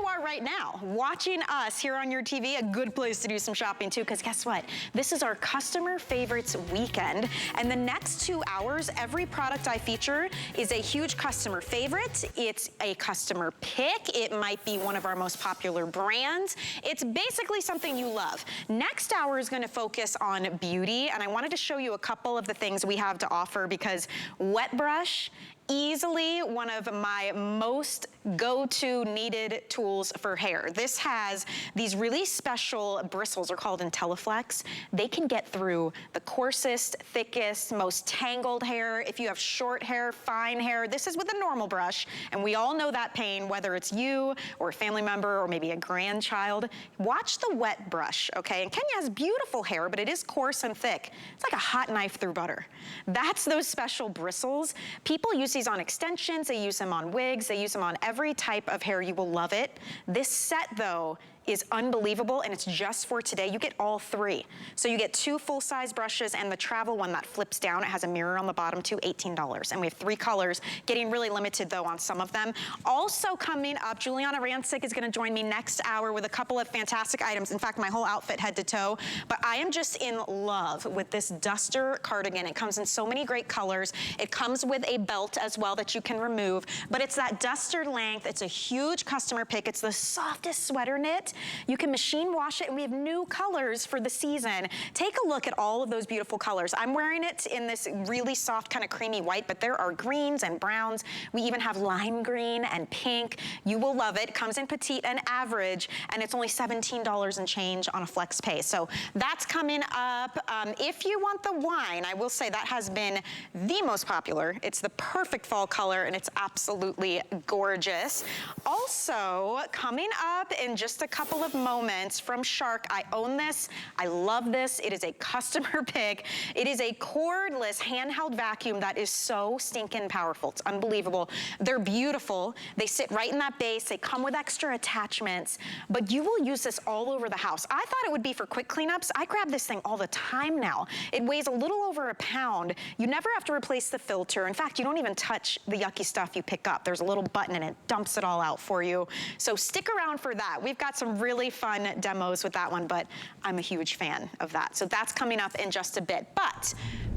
you are right now, watching us here on your TV, a good place to do some shopping too, because guess what? This is our customer favorites weekend, and the next 2 hours, every product I feature is a huge customer favorite. It's a customer pick. It might be one of our most popular brands. It's basically something you love. Next hour is going to focus on beauty, and I wanted to show you a couple of the things we have to offer, because wet brush, easily one of my most go-to needed tools for hair. This has these really special bristles, are called IntelliFlex. They can get through the coarsest, thickest, most tangled hair. If you have short hair, fine hair, this is with a normal brush, and we all know that pain, whether it's you or a family member or maybe a grandchild. Watch the wet brush, okay? And Kenya has beautiful hair, but it is coarse and thick. It's like a hot knife through butter. That's those special bristles. People use these on extensions, they use them on wigs, they use them on every type of hair. You will love it. This set, though, is unbelievable, and it's just for today. You get all three. So you get 2 full-size brushes and the travel one that flips down. It has a mirror on the bottom too, $18. And we have 3 colors, getting really limited though on some of them. Also coming up, Juliana Rancic is gonna join me next hour with a couple of fantastic items. In fact, my whole outfit head to toe. But I am just in love with this duster cardigan. It comes in so many great colors. It comes with a belt as well that you can remove, but it's that duster length. It's a huge customer pick. It's the softest sweater knit. You can machine wash it, and we have new colors for the season. Take a look at all of those beautiful colors. I'm wearing it in this really soft kind of creamy white, but there are greens and browns. We even have lime green and pink. You will love it. It comes in petite and average, and it's only $17 and change on a flex pay. So that's coming up. If you want the wine, I will say that has been the most popular. It's the perfect fall color, and it's absolutely gorgeous. Also, coming up in just a couple of moments from Shark. I own this. I love this. It is a customer pick. It is a cordless handheld vacuum that is so stinking powerful. It's unbelievable. They're beautiful. They sit right in that base. They come with extra attachments, but you will use this all over the house. I thought it would be for quick cleanups. I grab this thing all the time now. It weighs a little over a pound. You never have to replace the filter. In fact, you don't even touch the yucky stuff you pick up. There's a little button and it dumps it all out for you. So stick around for that. We've got some really fun demos with that one, but I'm a huge fan of that. So that's coming up in just a bit. But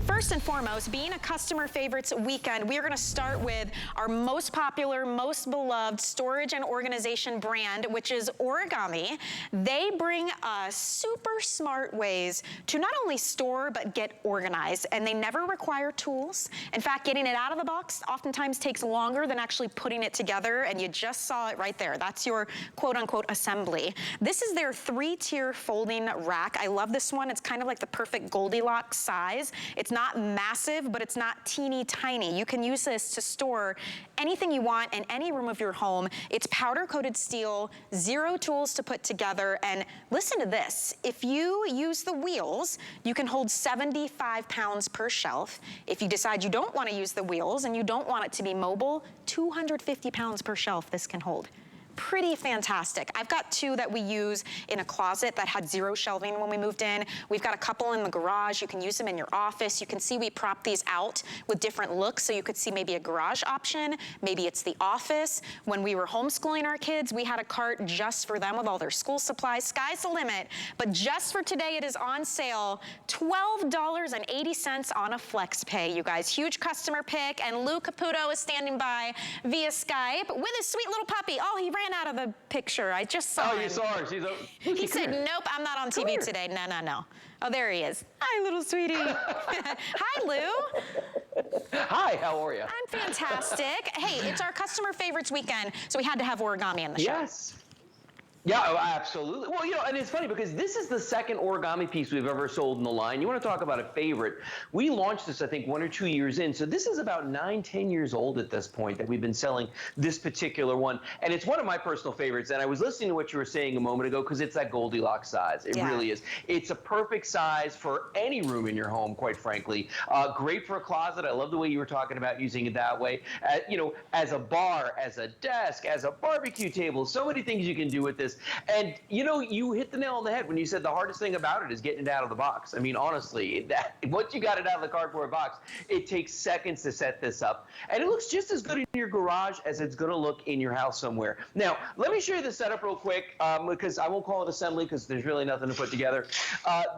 first and foremost, being a customer favorites weekend, we are gonna start with our most popular, most beloved storage and organization brand, which is Origami. They bring us super smart ways to not only store, but get organized, and they never require tools. In fact, getting it out of the box oftentimes takes longer than actually putting it together, and you just saw it right there. That's your quote-unquote assembly. This is their 3-tier folding rack. I love this one. It's kind of like the perfect Goldilocks size. It's not massive, but it's not teeny tiny. You can use this to store anything you want in any room of your home. It's powder-coated steel, 0 tools to put together, and listen to this. If you use the wheels, you can hold 75 pounds per shelf. If you decide you don't want to use the wheels and you don't want it to be mobile, 250 pounds per shelf this can hold. Pretty fantastic. I've got 2 that we use in a closet that had 0 shelving when we moved in. We've got a couple in the garage. You can use them in your office. You can see we prop these out with different looks, so you could see maybe a garage option, maybe it's the office. When we were homeschooling our kids, we had a cart just for them with all their school supplies. Sky's the limit, but just for today, it is on sale, $12.80 on a flex pay, you guys. Huge customer pick, and Lou Caputo is standing by via Skype with his sweet little puppy. Oh, he ran out of the picture. I just saw him. Oh, you saw her. He said, nope, I'm not on TV today. No, no, no. Oh, there he is. Hi, little sweetie. Hi, Lou. Hi, how are you? I'm fantastic. Hey, it's our customer favorites weekend, so we had to have Origami in the show. Yes. Yeah, oh, absolutely. Well, you know, and it's funny because this is the second Origami piece we've ever sold in the line. You want to talk about a favorite. We launched this, I think, 1 or 2 years in. So this is about 9, 10 years old at this point that we've been selling this particular one. And it's one of my personal favorites. And I was listening to what you were saying a moment ago because it's that Goldilocks size. It really is. It's a perfect size for any room in your home, quite frankly. Great for a closet. I love the way you were talking about using it that way. You know, as a bar, as a desk, as a barbecue table, so many things you can do with this. this. And you know, you hit the nail on the head when you said the hardest thing about it is getting it out of the box. I mean, honestly, once you got it out of the cardboard box, it takes seconds to set this up. And it looks just as good in your garage as it's going to look in your house somewhere. Now, let me show you the setup real quick, because I won't call it assembly because there's really nothing to put together.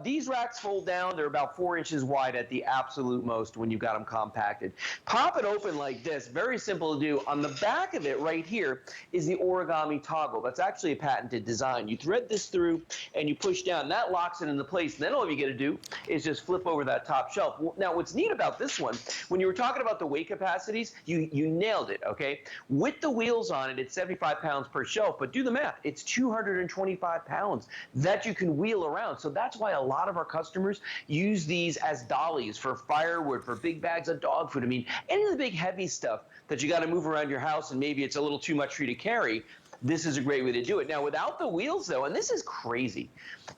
These racks fold down. They're about 4 inches wide at the absolute most when you've got them compacted. Pop it open like this. Very simple to do. On the back of it right here is the Origami toggle. That's actually a patented design. You thread this through and you push down. That locks it into place. And then all you got to do is just flip over that top shelf. Now, what's neat about this one, when you were talking about the weight capacities, you nailed it, okay? With the wheels on it, it's 75 pounds per shelf, but do the math. It's 225 pounds that you can wheel around. So that's why a lot of our customers use these as dollies for firewood, for big bags of dog food. I mean, any of the big heavy stuff that you got to move around your house and maybe it's a little too much for you to carry, this is a great way to do it. Now, without the wheels, though, and this is crazy,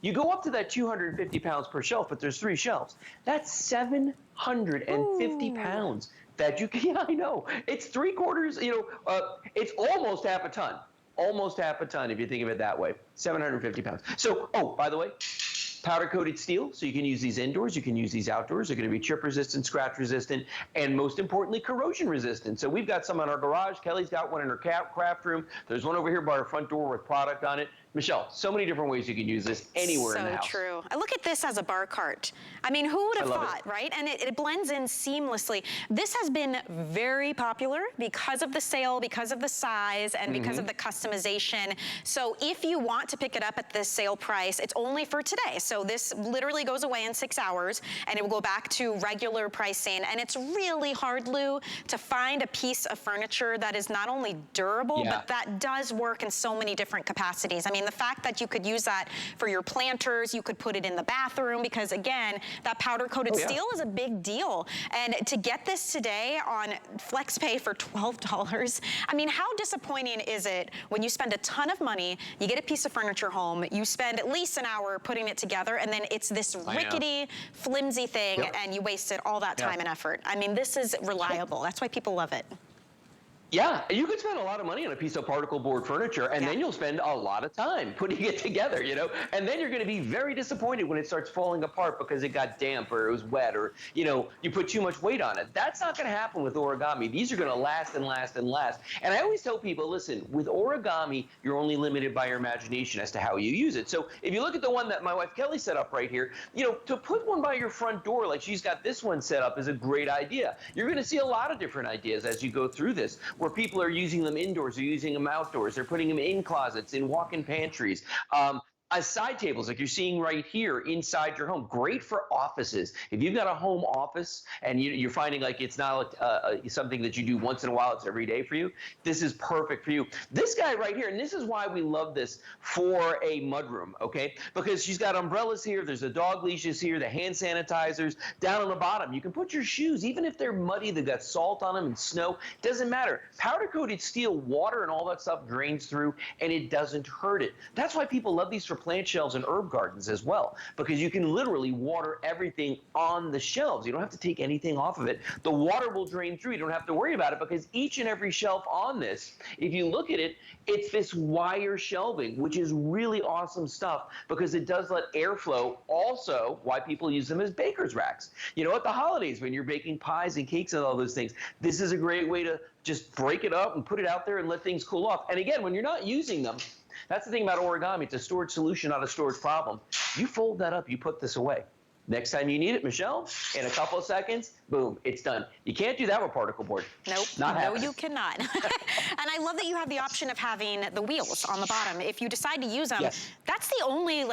you go up to that 250 pounds per shelf, but there's 3 shelves. That's 750 pounds that you can, yeah, I know. It's 3/4, you know, it's almost half a ton. Almost half a ton if you think of it that way. 750 pounds. So, oh, by the way, powder-coated steel, so you can use these indoors, you can use these outdoors. They're going to be chip-resistant, scratch-resistant, and most importantly, corrosion-resistant. So we've got some in our garage. Kelly's got one in her craft room. There's one over here by our front door with product on it. Michelle, so many different ways you can use this anywhere in the house. So true. I look at this as a bar cart. I mean, who would have thought, right? And it blends in seamlessly. This has been very popular because of the sale, because of the size, and because of the customization. So if you want to pick it up at this sale price, it's only for today. So this literally goes away in 6 hours, and it will go back to regular pricing. And it's really hard, Lou, to find a piece of furniture that is not only durable, but that does work in so many different capacities. I mean, the fact that you could use that for your planters, you could put it in the bathroom, because again, that powder-coated steel is a big deal. And to get this today on FlexPay for $12, I mean, how disappointing is it when you spend a ton of money, you get a piece of furniture home, you spend at least an hour putting it together, and then it's this rickety, flimsy thing, and you wasted all that time and effort. I mean, this is reliable. That's why people love it. Yeah, you could spend a lot of money on a piece of particle board furniture, and then you'll spend a lot of time putting it together, you know, and then you're going to be very disappointed when it starts falling apart because it got damp or it was wet or, you know, you put too much weight on it. That's not going to happen with Origami. These are going to last and last and last. And I always tell people, listen, with Origami, you're only limited by your imagination as to how you use it. So if you look at the one that my wife Kelly set up right here, you know, to put one by your front door like she's got this one set up is a great idea. You're going to see a lot of different ideas as you go through this, where people are using them indoors, they're using them outdoors, they're putting them in closets, in walk-in pantries. As side tables like you're seeing right here inside your home, great for offices. If you've got a home office and you're finding like it's not something that you do once in a while, it's every day for you, this is perfect for you. This guy right here, and this is why we love this for a mudroom, okay? Because she's got umbrellas here, there's the dog leashes here, the hand sanitizers. Down on the bottom, you can put your shoes, even if they're muddy, they've got salt on them and snow, doesn't matter. Powder-coated steel, water and all that stuff drains through, and it doesn't hurt it. That's why people love these for plant shelves and herb gardens as well, because you can literally water everything on the shelves. You don't have to take anything off of it. The water will drain through. You don't have to worry about it, because each and every shelf on this, if you look at it, it's this wire shelving, which is really awesome stuff because it does let airflow. Also, why people use them as baker's racks. You know, at the holidays when you're baking pies and cakes and all those things, this is a great way to just break it up and put it out there and let things cool off. And again, when you're not using them, that's the thing about Origami. It's a storage solution, not a storage problem. You fold that up, you put this away. Next time you need it, Michelle, in a couple of seconds, boom, it's done. You can't do that with particle board. Nope. Not happening. No, you cannot. And I love that you have the option of having the wheels on the bottom. If you decide to use them, that's the only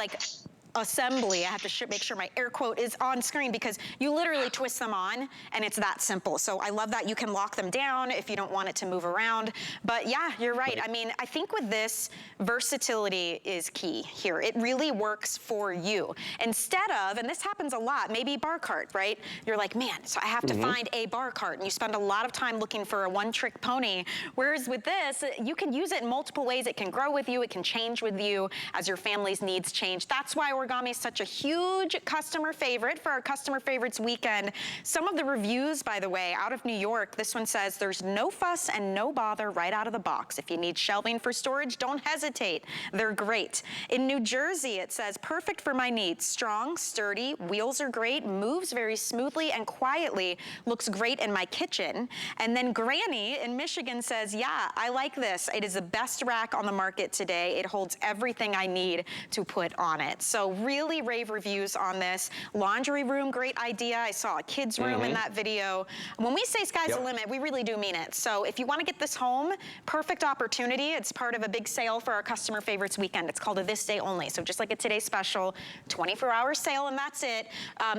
assembly. I have to make sure my air quote is on screen, because you literally twist them on and it's that simple. So I love that you can lock them down if you don't want it to move around. But yeah, you're right. I mean, I think with this, versatility is key here. It really works for you. Instead of, and this happens a lot, maybe bar cart, right? You're like, man, so I have to find a bar cart, and you spend a lot of time looking for a one-trick pony. Whereas with this, you can use it in multiple ways. It can grow with you. It can change with you as your family's needs change. That's why Origami is such a huge customer favorite for our customer favorites weekend. Some of the reviews, by the way, out of New York, this one says there's no fuss and no bother right out of the box. If you need shelving for storage, don't hesitate. They're great. In New Jersey, it says perfect for my needs. Strong, sturdy, wheels are great, moves very smoothly and quietly, looks great in my kitchen. And then Granny in Michigan says, yeah, I like this. It is the best rack on the market today. It holds everything I need to put on it. So really rave reviews on this. Laundry room, great idea. I saw a kid's room in that video. When we say sky's the limit, we really do mean it. So if you want to get this home, perfect opportunity. It's part of a big sale for our customer favorites weekend. It's called a This Day Only. So just like a Today Special, 24-hour sale and that's it.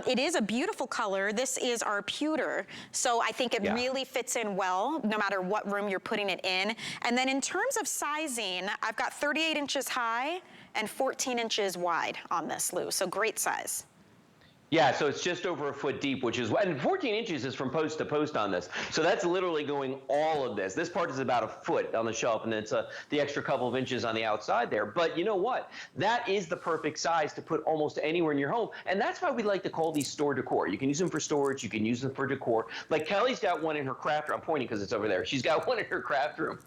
It is a beautiful color. This is our pewter. So I think it really fits in well, no matter what room you're putting it in. And then in terms of sizing, I've got 38 inches high and 14 inches wide on this, Lou. So great size. Yeah, so it's just over a foot deep, which is, and 14 inches is from post to post on this. So that's literally going all of this. This part is about a foot on the shelf, and it's the extra couple of inches on the outside there. But you know what? That is the perfect size to put almost anywhere in your home. And that's why we like to call these store decor. You can use them for storage. You can use them for decor. Like Kelly's got one in her craft room. I'm pointing because it's over there. She's got one in her craft room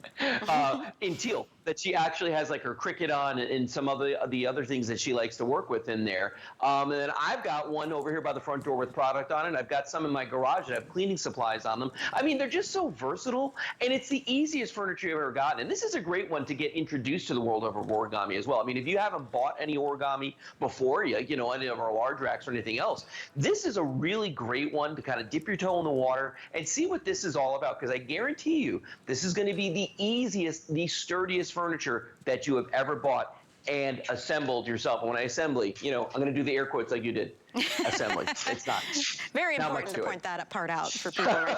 in teal that she actually has like her Cricut on and some of the other things that she likes to work with in there. And then I've got one over here by the front door with product on it. I've got some in my garage that have cleaning supplies on them. I mean, they're just so versatile, and it's the easiest furniture you've ever gotten. And this is a great one to get introduced to the world of origami as well. I mean, if you haven't bought any origami before, you know, any of our large racks or anything else, this is a really great one to kind of dip your toe in the water and see what this is all about, because I guarantee you this is going to be the easiest, the sturdiest furniture that you have ever bought and assembled yourself. And when I assembly, you know, I'm going to do the air quotes like you did. Assembly. It's not. Very important to point that part out for people. Right?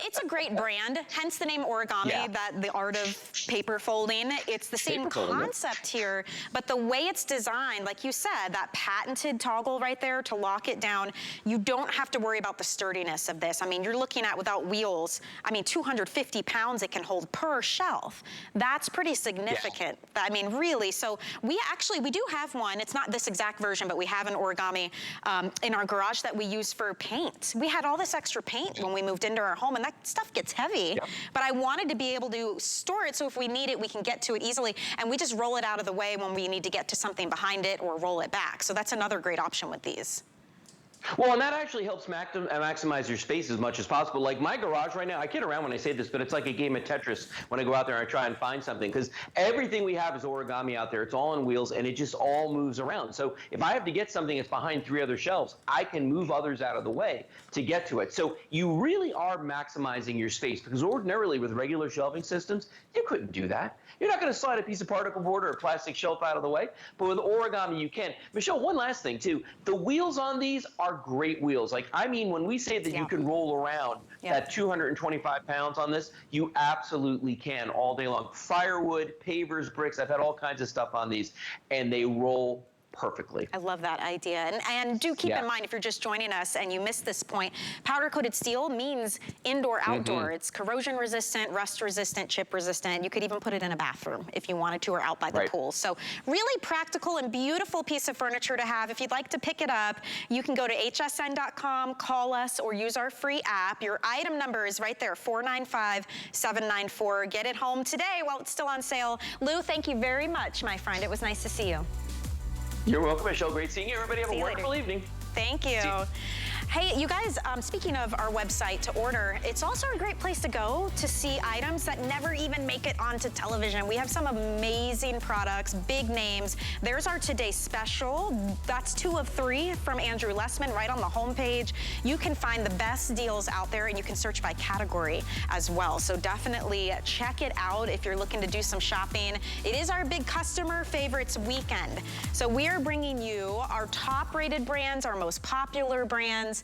It's a great brand, hence the name Origami, that the art of paper folding. It's the same concept here, but the way it's designed, like you said, that patented toggle right there to lock it down, you don't have to worry about the sturdiness of this. I mean, you're looking at, without wheels, I mean, 250 pounds it can hold per shelf. That's pretty significant. I mean, really. So we do have one. It's not this exact version, but we have an Origami in our garage that we use for paint. We had all this extra paint when we moved into our home, and that stuff gets heavy. But I wanted to be able to store it so if we need it, we can get to it easily. And we just roll it out of the way when we need to get to something behind it or roll it back. So that's another great option with these. Well, and that actually helps maximize your space as much as possible. Like my garage right now, I kid around when I say this, but it's like a game of Tetris when I go out there and I try and find something, because everything we have is origami out there. It's all on wheels, and it just all moves around. So if I have to get something that's behind 3 other shelves, I can move others out of the way to get to it. So you really are maximizing your space, because ordinarily with regular shelving systems, you couldn't do that. You're not going to slide a piece of particle board or a plastic shelf out of the way, but with origami you can. Michelle, one last thing too. The wheels on these are great wheels. Like, I mean, when we say that you can roll around that 225 pounds on this, you absolutely can all day long. Firewood, pavers, bricks, I've had all kinds of stuff on these, and they roll perfectly. I love that idea. And do keep in mind, if you're just joining us and you missed this point, powder coated steel means indoor, outdoor. It's corrosion resistant, rust resistant, chip resistant. You could even put it in a bathroom if you wanted to, or out by the pool. So really practical and beautiful piece of furniture to have. If you'd like to pick it up, you can go to hsn.com, call us, or use our free app. Your item number is right there, 495794. Get it home today while it's still on sale. Lou, thank you very much, my friend. It was nice to see you. You're welcome, Michelle. Great seeing you. Everybody have a wonderful evening. Thank you. Hey, you guys, speaking of our website to order, it's also a great place to go to see items that never even make it onto television. We have some amazing products, big names. There's our Today Special. That's 2 of 3 from Andrew Lessman right on the homepage. You can find the best deals out there, and you can search by category as well. So definitely check it out if you're looking to do some shopping. It is our big customer favorites weekend. So we are bringing you our top rated brands, our most popular brands.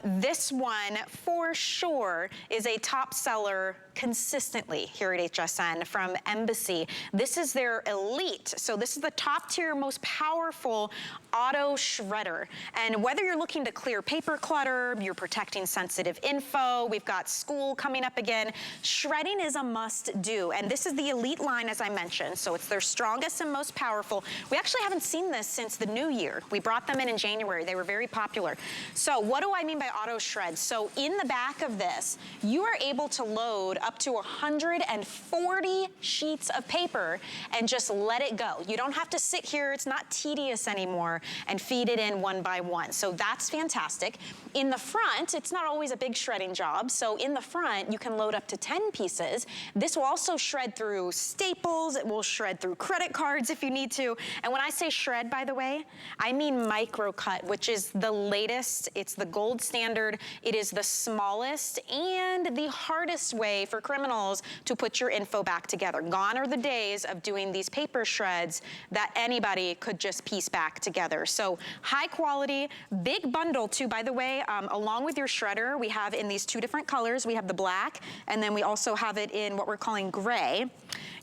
This one for sure is a top seller consistently here at HSN from Embassy. This is their Elite. So this is the top tier, most powerful auto shredder. And whether you're looking to clear paper clutter, you're protecting sensitive info, we've got school coming up again, shredding is a must do. And this is the Elite line, as I mentioned. So it's their strongest and most powerful. We actually haven't seen this since the new year. We brought them in January. They were very popular. So what do I mean by auto shred? So in the back of this, you are able to load up to 140 sheets of paper and just let it go. You don't have to sit here. It's not tedious anymore, and feed it in one by one. So that's fantastic. In the front, it's not always a big shredding job. So in the front, you can load up to 10 pieces. This will also shred through staples. It will shred through credit cards if you need to. And when I say shred, by the way, I mean micro cut, which is the latest. It's the gold standard. It is the smallest and the hardest way for criminals to put your info back together. Gone are the days of doing these paper shreds that anybody could just piece back together. So high quality, big bundle too, by the way, along with your shredder, we have in these two different colors. We have the black, and then we also have it in what we're calling gray.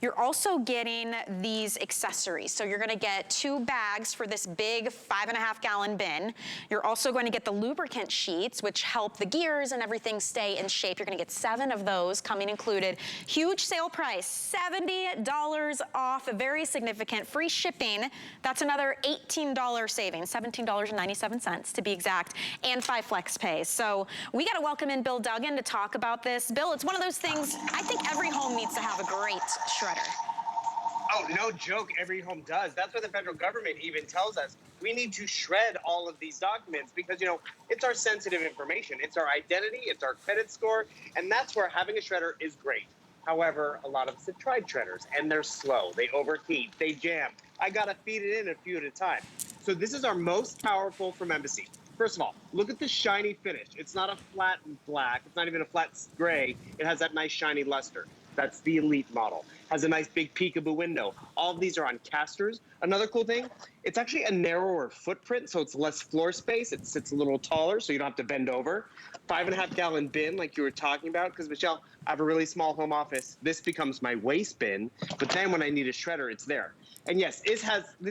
You're also getting these accessories. So you're gonna get 2 bags for this big 5.5 gallon bin. You're also going to get the lubricant sheets, which help the gears and everything stay in shape. You're gonna get 7 of those coming included. Huge sale price, $70 off, very significant. Free shipping, that's another $18 savings, $17.97 to be exact, and 5 flex pays. So we gotta welcome in Bill Duggan to talk about this. Bill, it's one of those things, I think every home needs to have a great shredder. Oh, no joke, every home does. That's what the federal government even tells us. We need to shred all of these documents because, you know, it's our sensitive information. It's our identity, it's our credit score, and that's where having a shredder is great. However, a lot of us have tried shredders, and they're slow. They overheat, they jam. I gotta feed it in a few at a time. So this is our most powerful from Embassy. First of all, look at the shiny finish. It's not a flat black. It's not even a flat gray. It has that nice shiny luster. That's the Elite model. Has a nice big peekaboo window. All of these are on casters. Another cool thing, it's actually a narrower footprint, so it's less floor space. It sits a little taller, so you don't have to bend over. 5.5 gallon bin, like you were talking about, because Michelle, I have a really small home office. This becomes my waste bin, but then when I need a shredder, it's there. And yes, this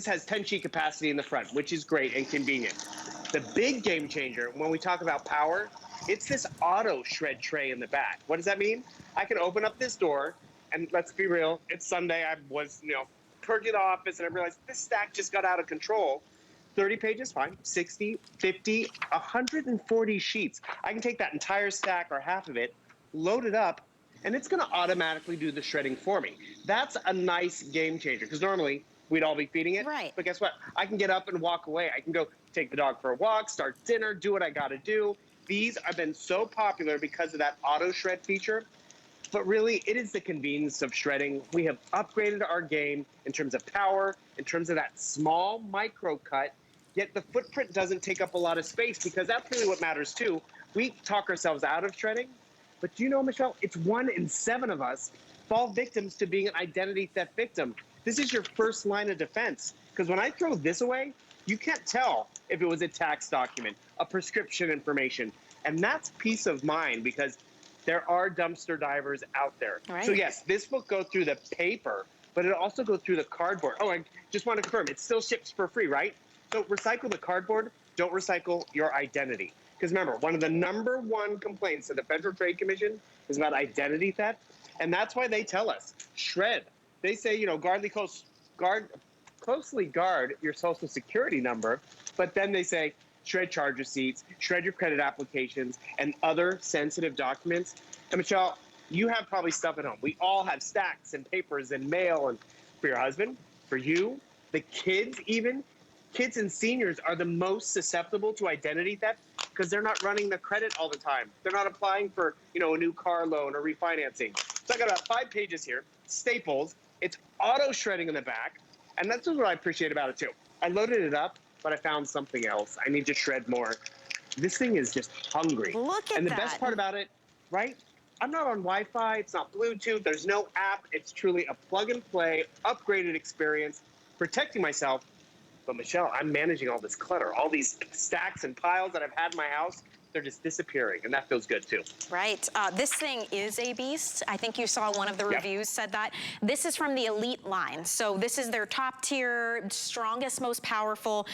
has 10 sheet capacity in the front, which is great and convenient. The big game changer, when we talk about power, it's this auto shred tray in the back. What does that mean? I can open up this door, and let's be real, it's Sunday. I was, purging the office, and I realized this stack just got out of control. 30 pages, fine. 60, 50, 140 sheets. I can take that entire stack or half of it, load it up, and it's going to automatically do the shredding for me. That's a nice game changer, because normally we'd all be feeding it. Right. But guess what? I can get up and walk away. I can go take the dog for a walk, start dinner, do what I got to do. These have been so popular because of that auto shred feature. But really, it is the convenience of shredding. We have upgraded our game in terms of power, in terms of that small micro cut, yet the footprint doesn't take up a lot of space, because that's really what matters too. We talk ourselves out of shredding, but do you know, Michelle, it's 1 in 7 of us fall victims to being an identity theft victim. This is your first line of defense, because when I throw this away, you can't tell if it was a tax document, a prescription information, and that's peace of mind, because there are dumpster divers out there. Right. So yes, this will go through the paper, but it'll also go through the cardboard. Oh, I just want to confirm, it still ships for free, right? So recycle the cardboard, don't recycle your identity. Because remember, one of the #1 complaints of the Federal Trade Commission is about identity theft, and that's why they tell us, shred. They say, closely guard your social security number, but then they say, shred charge receipts, shred your credit applications, and other sensitive documents. And Michelle, you have probably stuff at home. We all have stacks and papers and mail, and for your husband, for you, the kids even. Kids and seniors are the most susceptible to identity theft because they're not running the credit all the time. They're not applying for, a new car loan or refinancing. So I got about 5 pages here, staples. It's auto shredding in the back, and that's what I appreciate about it too. I loaded it up, but I found something else. I need to shred more. This thing is just hungry. Look at that. And the best part about it, right? I'm not on Wi-Fi. It's not Bluetooth. There's no app. It's truly a plug-and-play, upgraded experience, protecting myself. But Michelle, I'm managing all this clutter, all these stacks and piles that I've had in my house. they're just disappearing, and that feels good too. Right. This thing is a beast. I think you saw one of the reviews said that. This is from the Elite line. So this is their top tier, strongest, most powerful,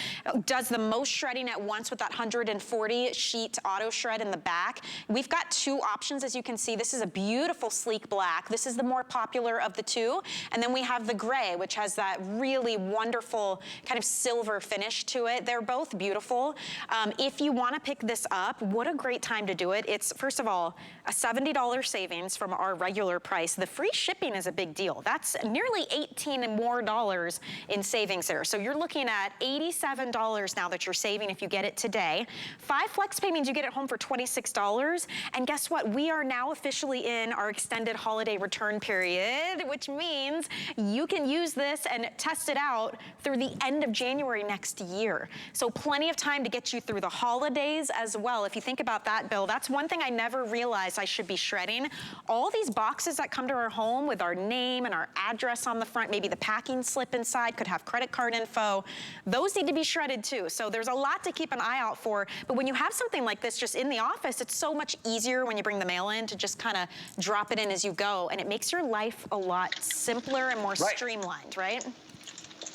does the most shredding at once with that 140 sheet auto shred in the back. We've got two options, as you can see. This is a beautiful sleek black. This is the more popular of the two. And then we have the gray, which has that really wonderful kind of silver finish to it. They're both beautiful. If you want to pick this up, what a great time to do it. It's, first of all, a $70 savings from our regular price. The free shipping is a big deal. That's nearly $18 and more in savings there. So you're looking at $87 now that you're saving if you get it today. 5 flex pay means you get it home for $26. And guess what? We are now officially in our extended holiday return period, which means you can use this and test it out through the end of January next year. So plenty of time to get you through the holidays as well. If you think about that, Bill, that's one thing I never realized I should be shredding. All these boxes that come to our home with our name and our address on the front, maybe the packing slip inside, could have credit card info. Those need to be shredded too. So there's a lot to keep an eye out for. But when you have something like this just in the office, it's so much easier when you bring the mail in to just kind of drop it in as you go. And it makes your life a lot simpler and more streamlined, right?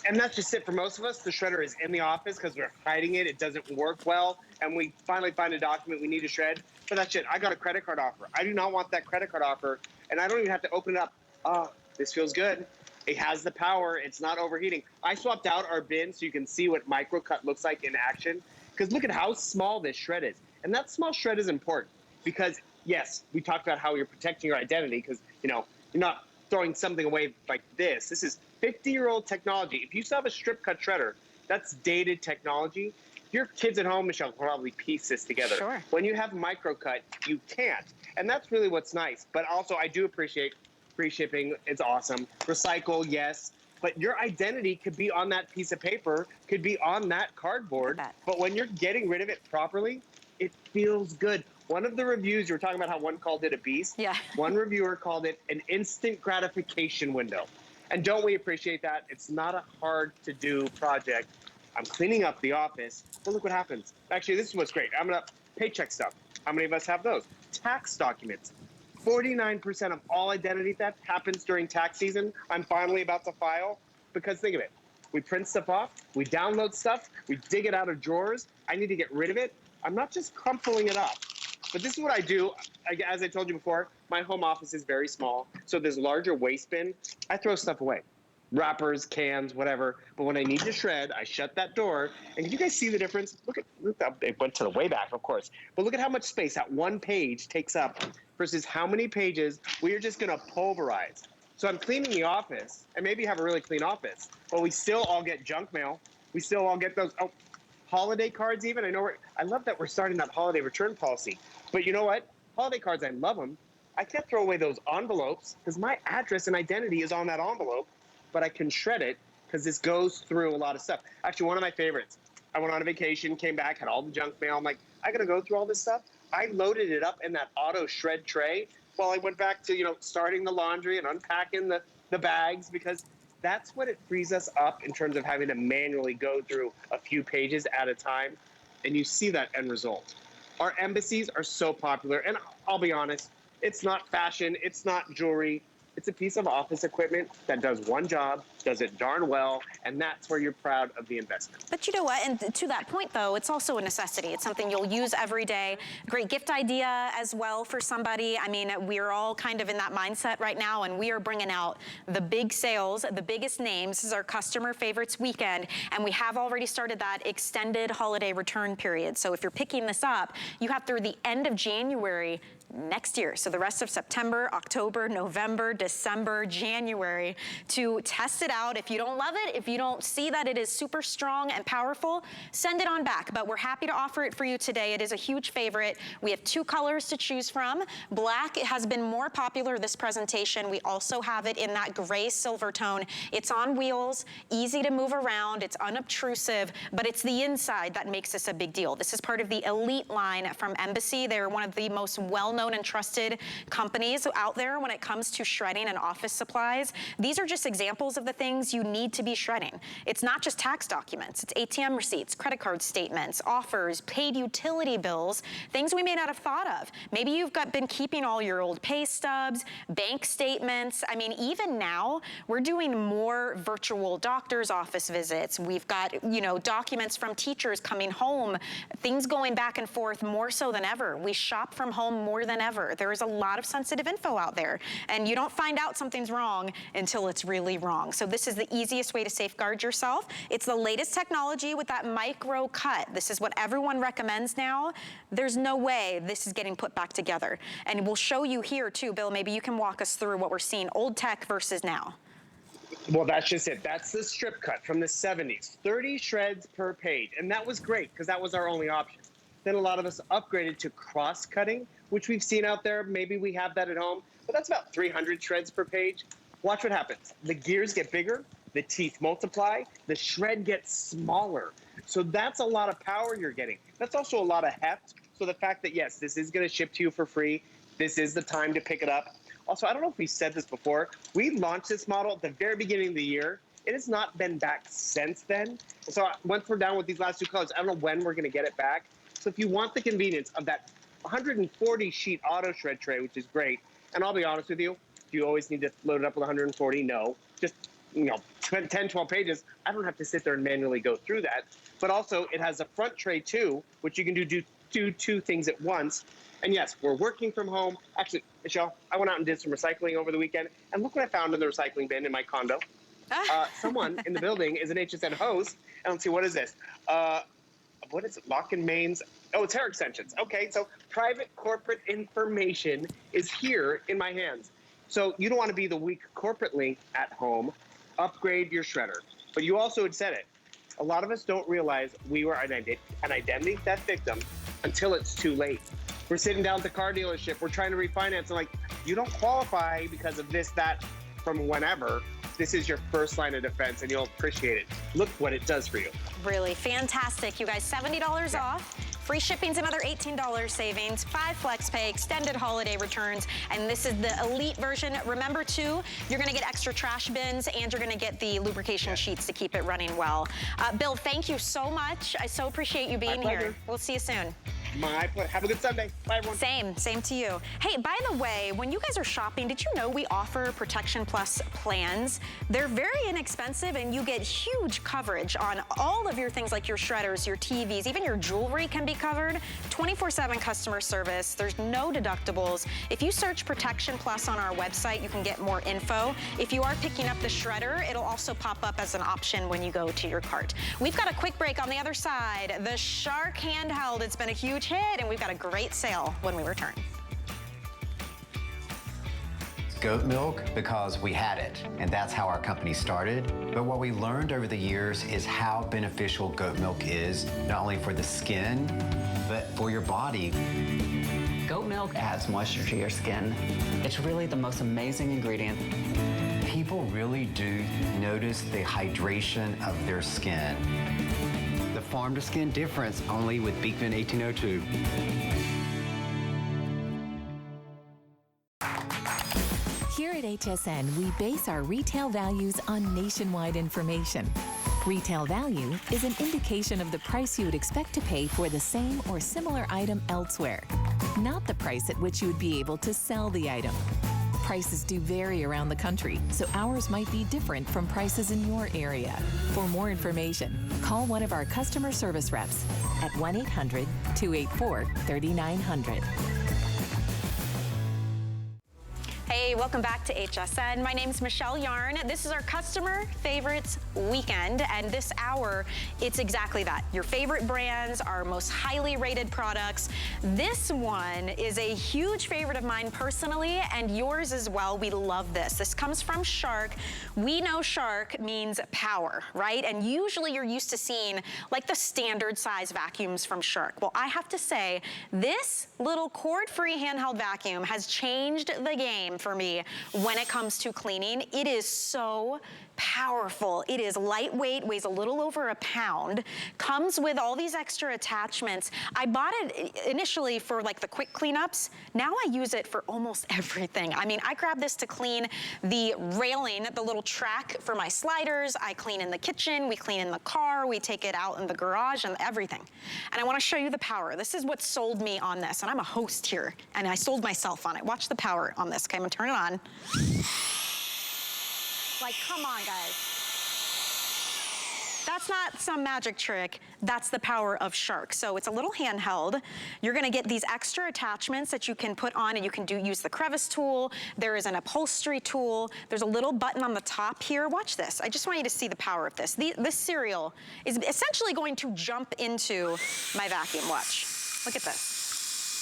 And that's just it for most of us. The shredder is in the office because we're hiding it. It doesn't work well. And we finally find a document we need to shred. But that's it. I got a credit card offer. I do not want that credit card offer. And I don't even have to open it up. Oh, this feels good. It has the power. It's not overheating. I swapped out our bin so you can see what microcut looks like in action. Because look at how small this shred is. And that small shred is important. Because, yes, we talked about how you're protecting your identity. Because, you know, you're not throwing something away like this. This is 50-year-old technology. If you still have a strip cut shredder, that's dated technology. Your kids at home, Michelle, can probably piece this together. Sure. When you have microcut, you can't. And that's really what's nice. But also, I do appreciate free shipping. It's awesome. Recycle, yes. But your identity could be on that piece of paper, could be on that cardboard. But when you're getting rid of it properly, it feels good. One of the reviews, you were talking about how one called it a beast. Yeah. One reviewer called it an instant gratification window. And don't we appreciate that? It's not a hard-to-do project. I'm cleaning up the office. Well, look what happens. Actually, this is what's great. I'm going to paycheck stuff. How many of us have those? Tax documents. 49% of all identity theft happens during tax season. I'm finally about to file because think of it. We print stuff off. We download stuff. We dig it out of drawers. I need to get rid of it. I'm not just crumpling it up. But this is what I do. As I told you before, my home office is very small. So this larger waste bin, I throw stuff away. Wrappers, cans, whatever. But when I need to shred, I shut that door. And can you guys see the difference? Look, it went to the way back, of course. But look at how much space that one page takes up versus how many pages we are just going to pulverize. So I'm cleaning the office, and maybe have a really clean office. But we still all get junk mail. We still all get those holiday cards even. I love that we're starting that holiday return policy. But you know what? Holiday cards, I love them. I can't throw away those envelopes because my address and identity is on that envelope, but I can shred it because this goes through a lot of stuff. Actually, one of my favorites. I went on a vacation, came back, had all the junk mail. I'm like, I got to go through all this stuff. I loaded it up in that auto shred tray while I went back to, starting the laundry and unpacking the bags because that's what it frees us up in terms of having to manually go through a few pages at a time. And you see that end result. Our embassies are so popular. And I'll be honest, it's not fashion. It's not jewelry. It's a piece of office equipment that does one job, does it darn well, and that's where you're proud of the investment. But you know what, and to that point though, it's also a necessity. It's something you'll use every day. Great gift idea as well for somebody. I mean, we're all kind of in that mindset right now, and we are bringing out the big sales, the biggest names. This is our customer favorites weekend, and we have already started that extended holiday return period. So if you're picking this up, you have through the end of January next year. So the rest of September, October, November, December, January to test it out. If you don't love it, if you don't see that it is super strong and powerful, send it on back. But we're happy to offer it for you today. It is a huge favorite. We have 2 colors to choose from. Black has been more popular this presentation. We also have it in that gray silver tone. It's on wheels, easy to move around. It's unobtrusive, but it's the inside that makes this a big deal. This is part of the Elite line from Embassy. They're one of the most well-known well-known and trusted companies out there when it comes to shredding and office supplies. These are just examples of the things you need to be shredding. It's not just tax documents, it's ATM receipts, credit card statements, offers, paid utility bills, things we may not have thought of. Maybe you've been keeping all your old pay stubs, bank statements. I mean, even now, we're doing more virtual doctor's office visits. We've got, you know, documents from teachers coming home, things going back and forth more so than ever. We shop from home more than ever. There is a lot of sensitive info out there, and you don't find out something's wrong until it's really wrong. So this is the easiest way to safeguard yourself. It's the latest technology with that micro cut. This is what everyone recommends now. There's no way this is getting put back together. And we'll show you here too, Bill, maybe you can walk us through what we're seeing, old tech versus now. Well, that's just it. That's the strip cut from the 70s, 30 shreds per page. And that was great because that was our only option. Then a lot of us upgraded to cross-cutting, which we've seen out there. Maybe we have that at home, but that's about 300 shreds per page. Watch what happens. The gears get bigger, the teeth multiply, the shred gets smaller. So that's a lot of power you're getting. That's also a lot of heft. So the fact that, yes, this is going to ship to you for free, this is the time to pick it up. Also, I don't know if we said this before. We launched this model at the very beginning of the year. It has not been back since then. So once we're done with these last two colors, I don't know when we're going to get it back. So if you want the convenience of that 140 sheet auto shred tray, which is great, and I'll be honest with you, do you always need to load it up with 140? No. Just, you know, 10, 12 pages. I don't have to sit there and manually go through that. But also, it has a front tray too, which you can do two things at once. And yes, we're working from home. Actually, Michelle, I went out and did some recycling over the weekend, and look what I found in the recycling bin in my condo. Someone in the building is an HSN host, and let's see, what is this? What is it? Lock and Mains. Oh, it's hair extensions. Okay, so private corporate information is here in my hands. So you don't want to be the weak corporate link at home. Upgrade your shredder. But you also had said it. A lot of us don't realize we were an identity theft victim until it's too late. We're sitting down at the car dealership. We're trying to refinance. And like, you don't qualify because of this, that, from whenever. This is your first line of defense, and you'll appreciate it. Look what it does for you. Really fantastic. You guys, $70 off. Free shipping's another $18 savings, 5 flex pay, extended holiday returns, and this is the elite version. Remember too, you're gonna get extra trash bins and you're gonna get the lubrication sheets to keep it running well. Bill, thank you so much. I so appreciate you being here. We'll see you soon. My pleasure. Have a good Sunday. Bye, everyone. Same to you. Hey, by the way, when you guys are shopping, did you know we offer Protection Plus plans? They're very inexpensive and you get huge coverage on all of your things like your shredders, your TVs, even your jewelry can be covered. 24/7 customer service. There's no deductibles. If you search Protection Plus on our website, you can get more info. If you are picking up the shredder, it'll also pop up as an option when you go to your cart. We've got a quick break on the other side. The Shark Handheld, it's been a huge hit, and we've got a great sale when we return. Goat milk because we had it, and that's how our company started. But what we learned over the years is how beneficial goat milk is, not only for the skin, but for your body. Goat milk adds moisture to your skin. It's really the most amazing ingredient. People really do notice the hydration of their skin. The farm to skin difference only with Beekman 1802. Here at HSN, we base our retail values on nationwide information. Retail value is an indication of the price you would expect to pay for the same or similar item elsewhere, not the price at which you would be able to sell the item. Prices do vary around the country, so ours might be different from prices in your area. For more information, call one of our customer service reps at 1-800-284-3900. Hey, welcome back to HSN. My name's Michelle Yarn. This is our Customer Favorites Weekend, and this hour, it's exactly that. Your favorite brands, our most highly rated products. This one is a huge favorite of mine personally, and yours as well. We love this. This comes from Shark. We know Shark means power, right? And usually you're used to seeing like the standard size vacuums from Shark. Well, I have to say, this little cord-free handheld vacuum has changed the game for me when it comes to cleaning. It is so powerful. It is lightweight, weighs a little over a pound, comes with all these extra attachments. I bought it initially for like the quick cleanups. Now I use it for almost everything. I mean, I grab this to clean the railing, the little track for my sliders. I clean in the kitchen, we clean in the car, we take it out in the garage and everything. And I wanna show you the power. This is what sold me on this, and I'm a host here, and I sold myself on it. Watch the power on this. Okay, I'm gonna turn it on. Like, come on, guys. That's not some magic trick. That's the power of Shark. So it's a little handheld. You're gonna get these extra attachments that you can put on, and you can use the Crevice Tool. There is an upholstery tool. There's a little button on the top here. Watch this. I just want you to see the power of this. This cereal is essentially going to jump into my vacuum. Watch. Look at this.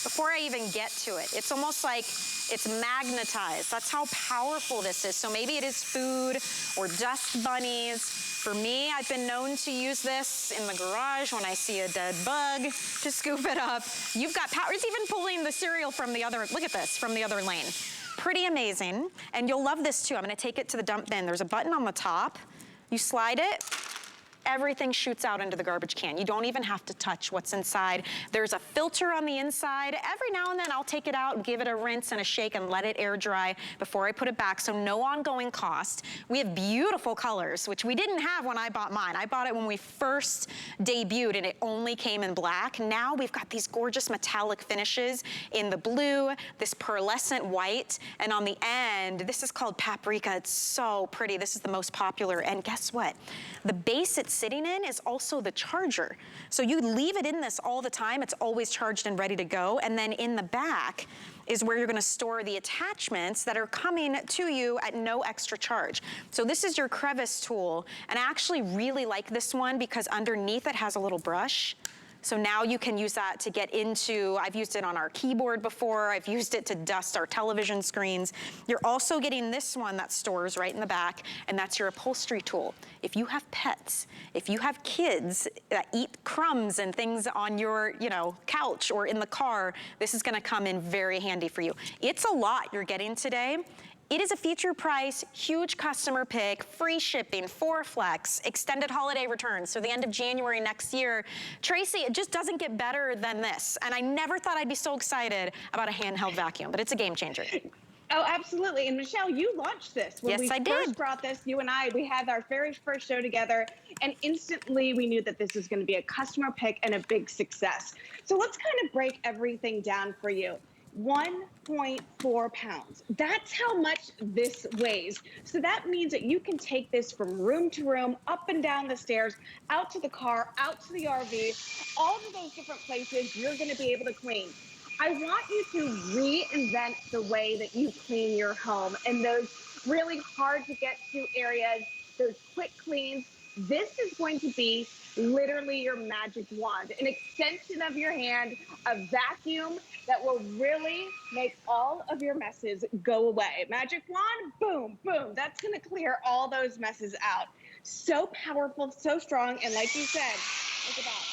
Before I even get to it, it's almost like it's magnetized. That's how powerful this is. So maybe it is food or dust bunnies. For me, I've been known to use this in the garage when I see a dead bug to scoop it up. You've got power. It's even pulling the cereal from the other, look at this, from the other lane. Pretty amazing. And you'll love this too. I'm gonna take it to the dump bin. There's a button on the top. You slide it. Everything shoots out into the garbage can. You don't even have to touch what's inside. There's a filter on the inside. Every now and then I'll take it out and give it a rinse and a shake and let it air dry before I put it back, so no ongoing cost. We have beautiful colors, which we didn't have when I bought mine. I bought it when we first debuted and it only came in black. Now we've got these gorgeous metallic finishes in the blue, this pearlescent white, and on the end, this is called paprika. It's so pretty. This is the most popular, and guess what? The base it's sitting in is also the charger. So you leave it in this all the time. It's always charged and ready to go. And then in the back is where you're gonna store the attachments that are coming to you at no extra charge. So this is your Crevice tool. And I actually really like this one because underneath it has a little brush. So now you can use that to get into, I've used it on our keyboard before, I've used it to dust our television screens. You're also getting this one that stores right in the back, and that's your upholstery tool. If you have pets, if you have kids that eat crumbs and things on your, couch or in the car, this is gonna come in very handy for you. It's a lot you're getting today. It is a feature price, huge customer pick, free shipping, 4 flex, extended holiday returns, so the end of January next year. Tracy, it just doesn't get better than this. And I never thought I'd be so excited about a handheld vacuum, but it's a game changer. Oh, absolutely. And Michelle, you launched this. When Yes, I did. first brought this, you and I, we had our very first show together, and instantly we knew that this was going to be a customer pick and a big success. So let's kind of break everything down for you. 1.4 pounds. That's how much this weighs. So that means that you can take this from room to room, up and down the stairs, out to the car, out to the RV, all of those different places you're going to be able to clean. I want you to reinvent the way that you clean your home and those really hard to get to areas, those quick cleans. This is going to be literally your magic wand, an extension of your hand, a vacuum that will really make all of your messes go away. Magic wand, boom, boom. That's gonna clear all those messes out. So powerful, so strong, and like you said, look at that.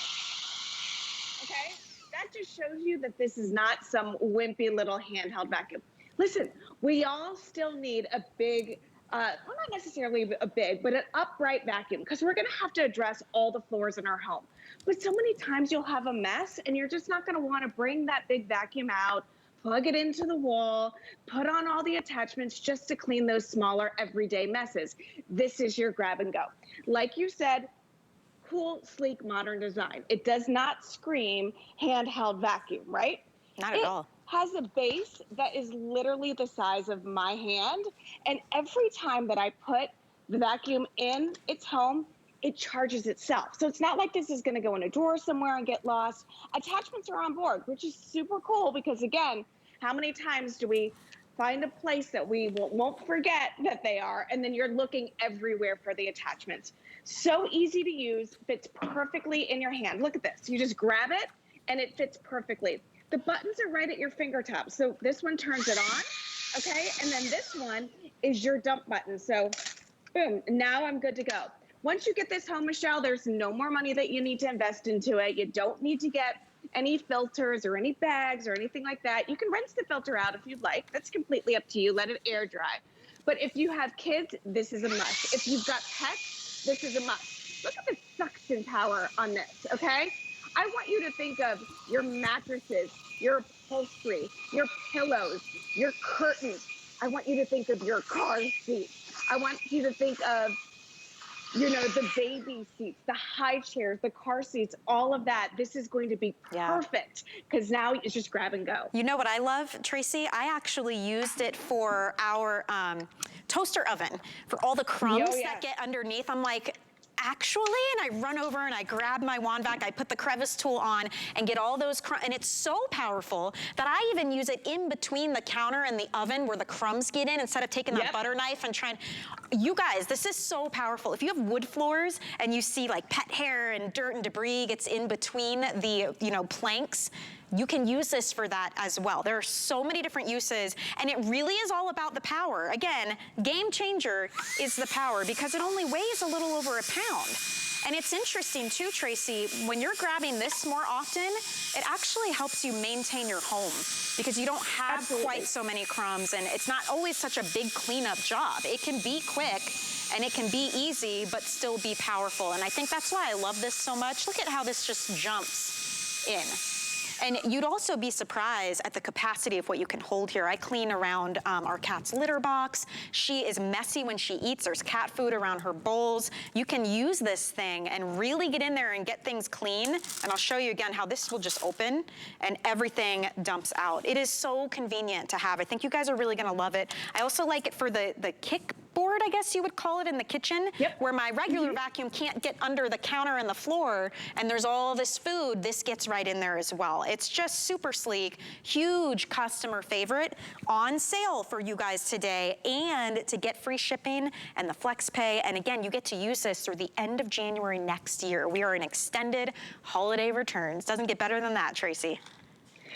Okay? That just shows you that this is not some wimpy little handheld vacuum. Listen, we all still need a big, well, not necessarily a big, but an upright vacuum, because we're going to have to address all the floors in our home. But so many times you'll have a mess and you're just not going to want to bring that big vacuum out, plug it into the wall, put on all the attachments just to clean those smaller everyday messes. This is your grab and go. Like you said, cool, sleek, modern design. It does not scream handheld vacuum, right? Not at all. Has a base that is literally the size of my hand, and every time that I put the vacuum in its home, it charges itself. So it's not like this is going to go in a drawer somewhere and get lost. Attachments are on board, which is super cool because, again, how many times do we find a place that we won't forget that they are, and then you're looking everywhere for the attachments? So easy to use, fits perfectly in your hand. Look at this. You just grab it, and it fits perfectly. The buttons are right at your fingertips. So this one turns it on, okay? And then this one is your dump button. So boom, now I'm good to go. Once you get this home, Michelle, there's no more money that you need to invest into it. You don't need to get any filters or any bags or anything like that. You can rinse the filter out if you'd like. That's completely up to you. Let it air dry. But if you have kids, this is a must. If you've got pets, this is a must. Look at the suction power on this, okay? I want you to think of your mattresses, your upholstery, your pillows, your curtains. I want you to think of your car seat. I want you to think of, you know, the baby seats, the high chairs, the car seats, all of that. This is going to be perfect because now it's just grab and go. You know what I love, Tracy? I actually used it for our toaster oven, for all the crumbs that get underneath. I'm like, actually, and I run over and I grab my wand vac, I put the Crevice Tool on and get all those crumbs, and it's so powerful that I even use it in between the counter and the oven where the crumbs get in instead of taking that butter knife and trying. You guys, this is so powerful. If you have wood floors and you see like pet hair and dirt and debris gets in between the, you know, planks, you can use this for that as well. There are so many different uses, and it really is all about the power. Again, game changer is the power because it only weighs a little over a pound. And it's interesting too, Tracy, when you're grabbing this more often, it actually helps you maintain your home because you don't have quite so many crumbs, and it's not always such a big cleanup job. It can be quick and it can be easy, but still be powerful. And I think that's why I love this so much. Look at how this just jumps in. And you'd also be surprised at the capacity of what you can hold here. I clean around our cat's litter box. She is messy when she eats. There's cat food around her bowls. You can use this thing and really get in there and get things clean. And I'll show you again how this will just open and everything dumps out. It is so convenient to have. I think you guys are really gonna love it. I also like it for the kickboard, I guess you would call it, in the kitchen, where my regular vacuum can't get under the counter and the floor, and there's all this food. This gets right in there as well. It's just super sleek, huge customer favorite, on sale for you guys today, and to get free shipping and the flex pay. And again, you get to use this through the end of January next year. We are in extended holiday returns. Doesn't get better than that, Tracy.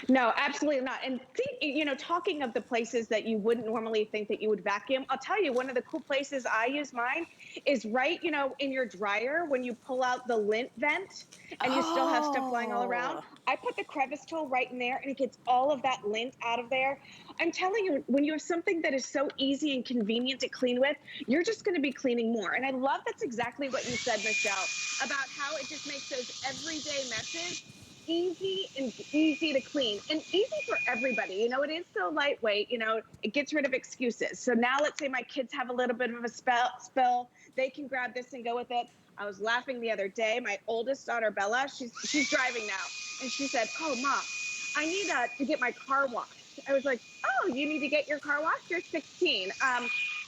No, absolutely not. And you know, talking of the places that you wouldn't normally think that you would vacuum, I'll tell you, one of the cool places I use mine is right, you know, in your dryer when you pull out the lint vent and you still have stuff flying all around. I put the Crevice Tool right in there and it gets all of that lint out of there. I'm telling you, when you have something that is so easy and convenient to clean with, you're just going to be cleaning more. And I love that's exactly what you said, Michelle, about how it just makes those everyday messes easy and easy to clean and easy for everybody. You know, it is so lightweight, you know, it gets rid of excuses. So now let's say my kids have a little bit of a spill, they can grab this and go with it. I was laughing the other day, my oldest daughter, Bella, she's driving now. And she said, oh, Mom, I need to get my car washed. I was like, oh, you need to get your car washed? You're 16.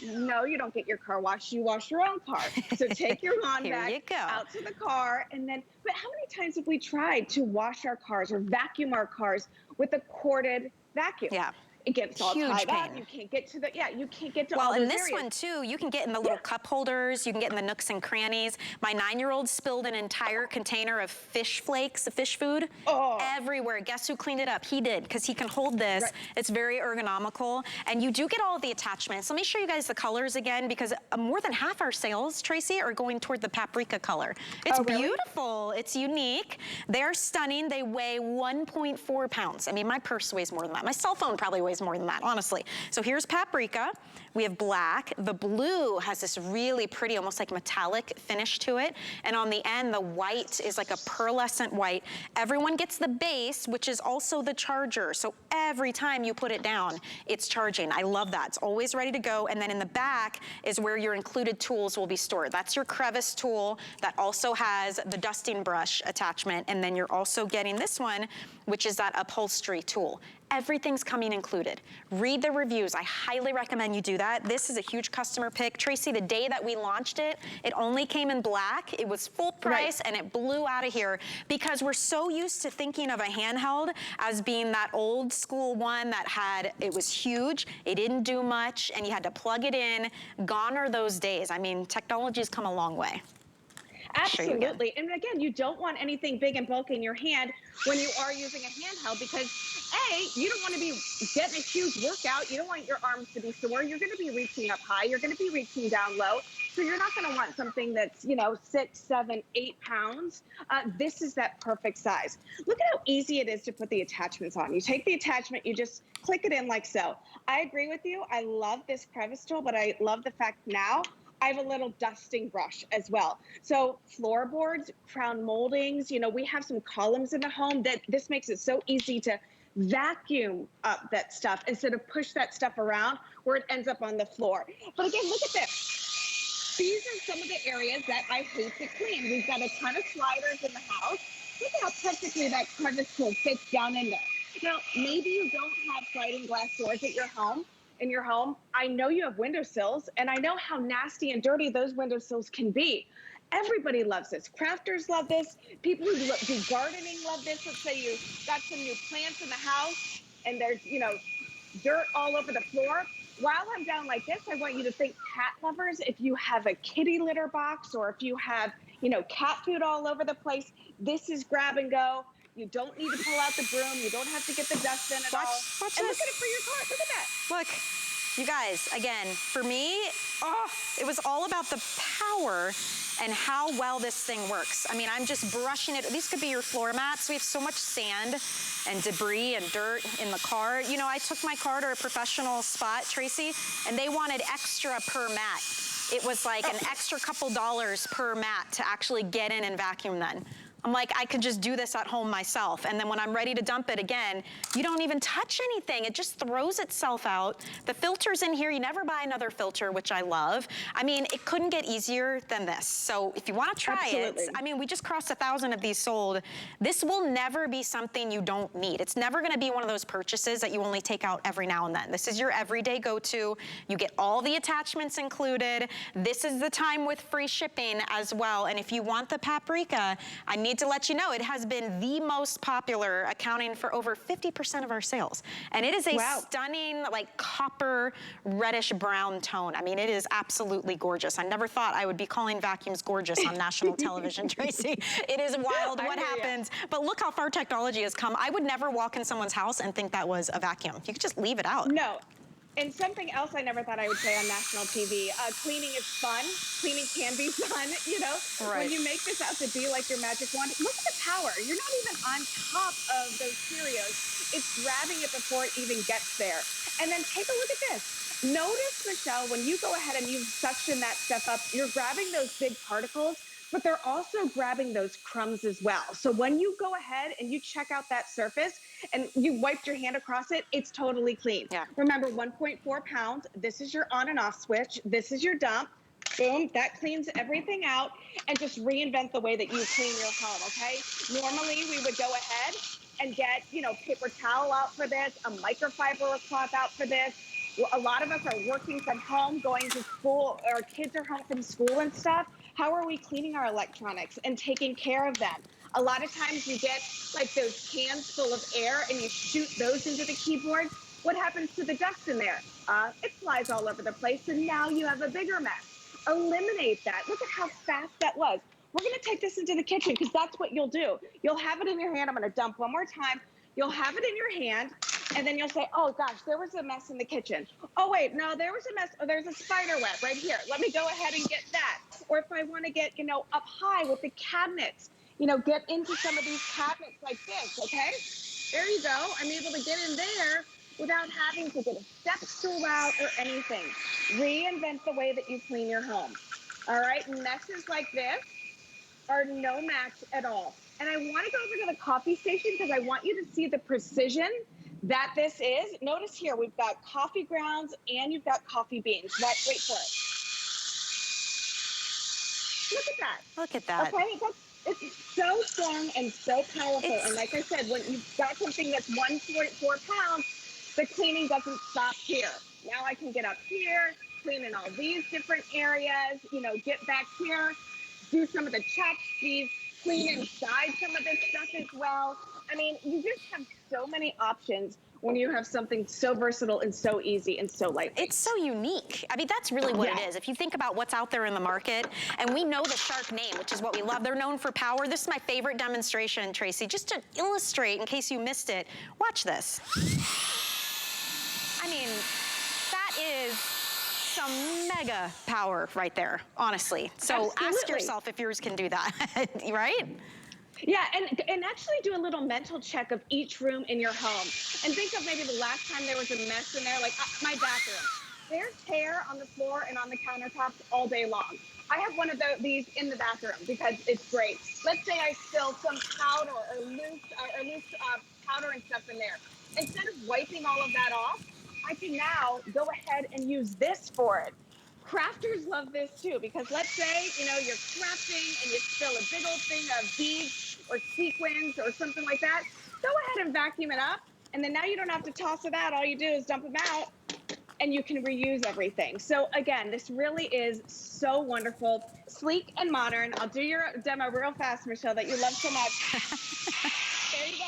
No, you don't get your car washed. You wash your own car. So take your lawn bag out to the car. And then, but how many times have we tried to wash our cars or vacuum our cars with a corded vacuum? Yeah. It gets all tied up. You can't get to the, you can't get to all those areas. Well, and this one too, you can get in the little cup holders, you can get in the nooks and crannies. My 9-year-old spilled an entire container of fish flakes, fish food, everywhere. Guess who cleaned it up? He did, because he can hold this. It's very ergonomical, and you do get all the attachments. Let me show you guys the colors again, because more than half our sales, Tracy, are going toward the paprika color. It's beautiful. It's unique. They're stunning. They weigh 1.4 pounds. I mean, my purse weighs more than that. My cell phone probably weighs more than that, honestly. So here's paprika. We have black. The blue has this really pretty, almost like metallic finish to it. And on the end, the white is like a pearlescent white. Everyone gets the base, which is also the charger. So every time you put it down, it's charging. I love that. It's always ready to go. And then in the back is where your included tools will be stored. That's your Crevice tool that also has the dusting brush attachment. And then you're also getting this one, which is that upholstery tool. Everything's coming included. Read the reviews. I highly recommend you do that. This is a huge customer pick. Tracy, the day that we launched it, it only came in black. It was full price and it blew out of here because we're so used to thinking of a handheld as being that old school one that had, it was huge, it didn't do much, and you had to plug it in. Gone are those days. I mean, technology's come a long way. Absolutely. And again, you don't want anything big and bulky in your hand when you are using a handheld because You don't want to be getting a huge workout. You don't want your arms to be sore. You're going to be reaching up high. You're going to be reaching down low. So you're not going to want something that's, 6, 7, 8 pounds. This is that perfect size. Look at how easy it is to put the attachments on. You take the attachment, you just click it in like so. I agree with you. I love this crevice tool, but I love the fact now I have a little dusting brush as well. So floorboards, crown moldings, we have some columns in the home that this makes it so easy to vacuum up that stuff instead of push that stuff around where it ends up on the floor. But again, look at this. These are some of the areas that I hate to clean. We've got a ton of sliders in the house. Look at how perfectly that crevice tool fits down in there. Now, maybe you don't have sliding glass doors at your home. In your home, I know you have windowsills, and I know how nasty and dirty those windowsills can be. Everybody loves this. Crafters love this. People who do gardening love this. Let's say you got some new plants in the house, and there's, dirt all over the floor. While I'm down like this, I want you to think cat lovers. If you have a kitty litter box, or if you have, cat food all over the place, this is grab and go. You don't need to pull out the broom. You don't have to get the dust in at all. Watch and this. look at it for your car. Look at that. Look, you guys, again, for me, it was all about the power and how well this thing works. I mean, I'm just brushing it. These could be your floor mats. We have so much sand and debris and dirt in the car. I took my car to a professional spot, Tracy, and they wanted extra per mat. It was like an extra couple dollars per mat to actually get in and vacuum then. I'm like, I could just do this at home myself. And then when I'm ready to dump it again, you don't even touch anything. It just throws itself out. The filter's in here. You never buy another filter, which I love. I mean, it couldn't get easier than this. So if you want to try it, I mean, we just crossed 1,000 of these sold. This will never be something you don't need. It's never going to be one of those purchases that you only take out every now and then. This is your everyday go-to. You get all the attachments included. This is the time with free shipping as well. And if you want the paprika, I need to let you know it has been the most popular, accounting for over 50% of our sales. And it is a stunning, like copper reddish brown tone. I mean, it is absolutely gorgeous. I never thought I would be calling vacuums gorgeous on national television, Tracy. It is wild what happens. But look how far technology has come. I would never walk in someone's house and think that was a vacuum. You could just leave it out. No. And something else I never thought I would say on national TV, cleaning is fun. Cleaning can be fun, Right. When you make this out to be like your magic wand, look at the power. You're not even on top of those Cheerios. It's grabbing it before it even gets there. And then take a look at this. Notice, Michelle, when you go ahead and you suction that stuff up, you're grabbing those big particles, but they're also grabbing those crumbs as well. So when you go ahead and you check out that surface and you wiped your hand across it, it's totally clean. Yeah. Remember, 1.4 pounds. This is your on and off switch. This is your dump. Boom, that cleans everything out. And just reinvent the way that you clean your home, okay? Normally, we would go ahead and get, paper towel out for this, a microfiber cloth out for this. A lot of us are working from home, going to school, our kids are home from school and stuff. How are we cleaning our electronics and taking care of them? A lot of times you get like those cans full of air and you shoot those into the keyboard. What happens to the dust in there? It flies all over the place, and now you have a bigger mess. Eliminate that. Look at how fast that was. We're going to take this into the kitchen because that's what you'll do. You'll have it in your hand. I'm going to dump one more time. You'll have it in your hand, and then you'll say, oh, gosh, there was a mess in the kitchen. Oh, wait, no, there was a mess. Oh, there's a spider web right here. Let me go ahead and get that. Or if I want to get, up high with the cabinets, get into some of these cabinets like this, okay? There you go. I'm able to get in there without having to get a step stool out or anything. Reinvent the way that you clean your home. All right, messes like this are no match at all. And I want to go over to the coffee station because I want you to see the precision that this is. Notice here, we've got coffee grounds and you've got coffee beans. Wait for it. Look at that. Look at that. Okay, it's so strong and so powerful. And like I said, when you've got something that's 1.4 pounds, the cleaning doesn't stop here. Now I can get up here, clean in all these different areas, get back here, do some of the check speeds, clean inside some of this stuff as well. I mean, you just have so many options when you have something so versatile and so easy and so lightweight. It's so unique. I mean, that's really what it is. If you think about what's out there in the market, and we know the Shark name, which is what we love. They're known for power. This is my favorite demonstration, Tracy, just to illustrate in case you missed it. Watch this. I mean, that is some mega power right there, honestly. So ask yourself if yours can do that, right? Yeah, and actually do a little mental check of each room in your home. And think of maybe the last time there was a mess in there, like my bathroom. There's hair on the floor and on the countertops all day long. I have one of these in the bathroom because it's great. Let's say I spill some powder or loose powder and stuff in there. Instead of wiping all of that off, I can now go ahead and use this for it. Crafters love this too, because let's say, you're crafting and you spill a big old thing of beads or sequins or something like that. Go ahead and vacuum it up. And then now you don't have to toss it out. All you do is dump them out and you can reuse everything. So again, this really is so wonderful, sleek and modern. I'll do your demo real fast, Michelle, that you love so much. There you go.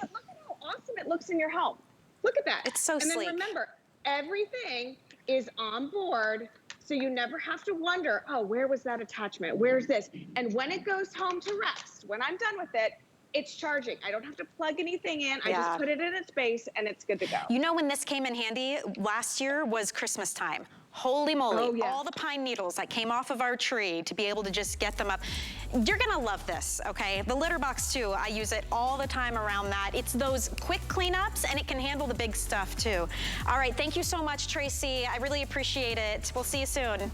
But look at how awesome it looks in your home. Look at that. It's so sleek. And then remember, everything is on board, so you never have to wonder, oh, where was that attachment? Where's this? And when it goes home to rest, when I'm done with it, it's charging. I don't have to plug anything in. I just put it in its base and it's good to go. You know when this came in handy last year was Christmas time. Holy moly, all the pine needles that came off of our tree to be able to just get them up. You're gonna love this, okay? The litter box too, I use it all the time around that. It's those quick cleanups and it can handle the big stuff too. All right, thank you so much, Tracy. I really appreciate it. We'll see you soon.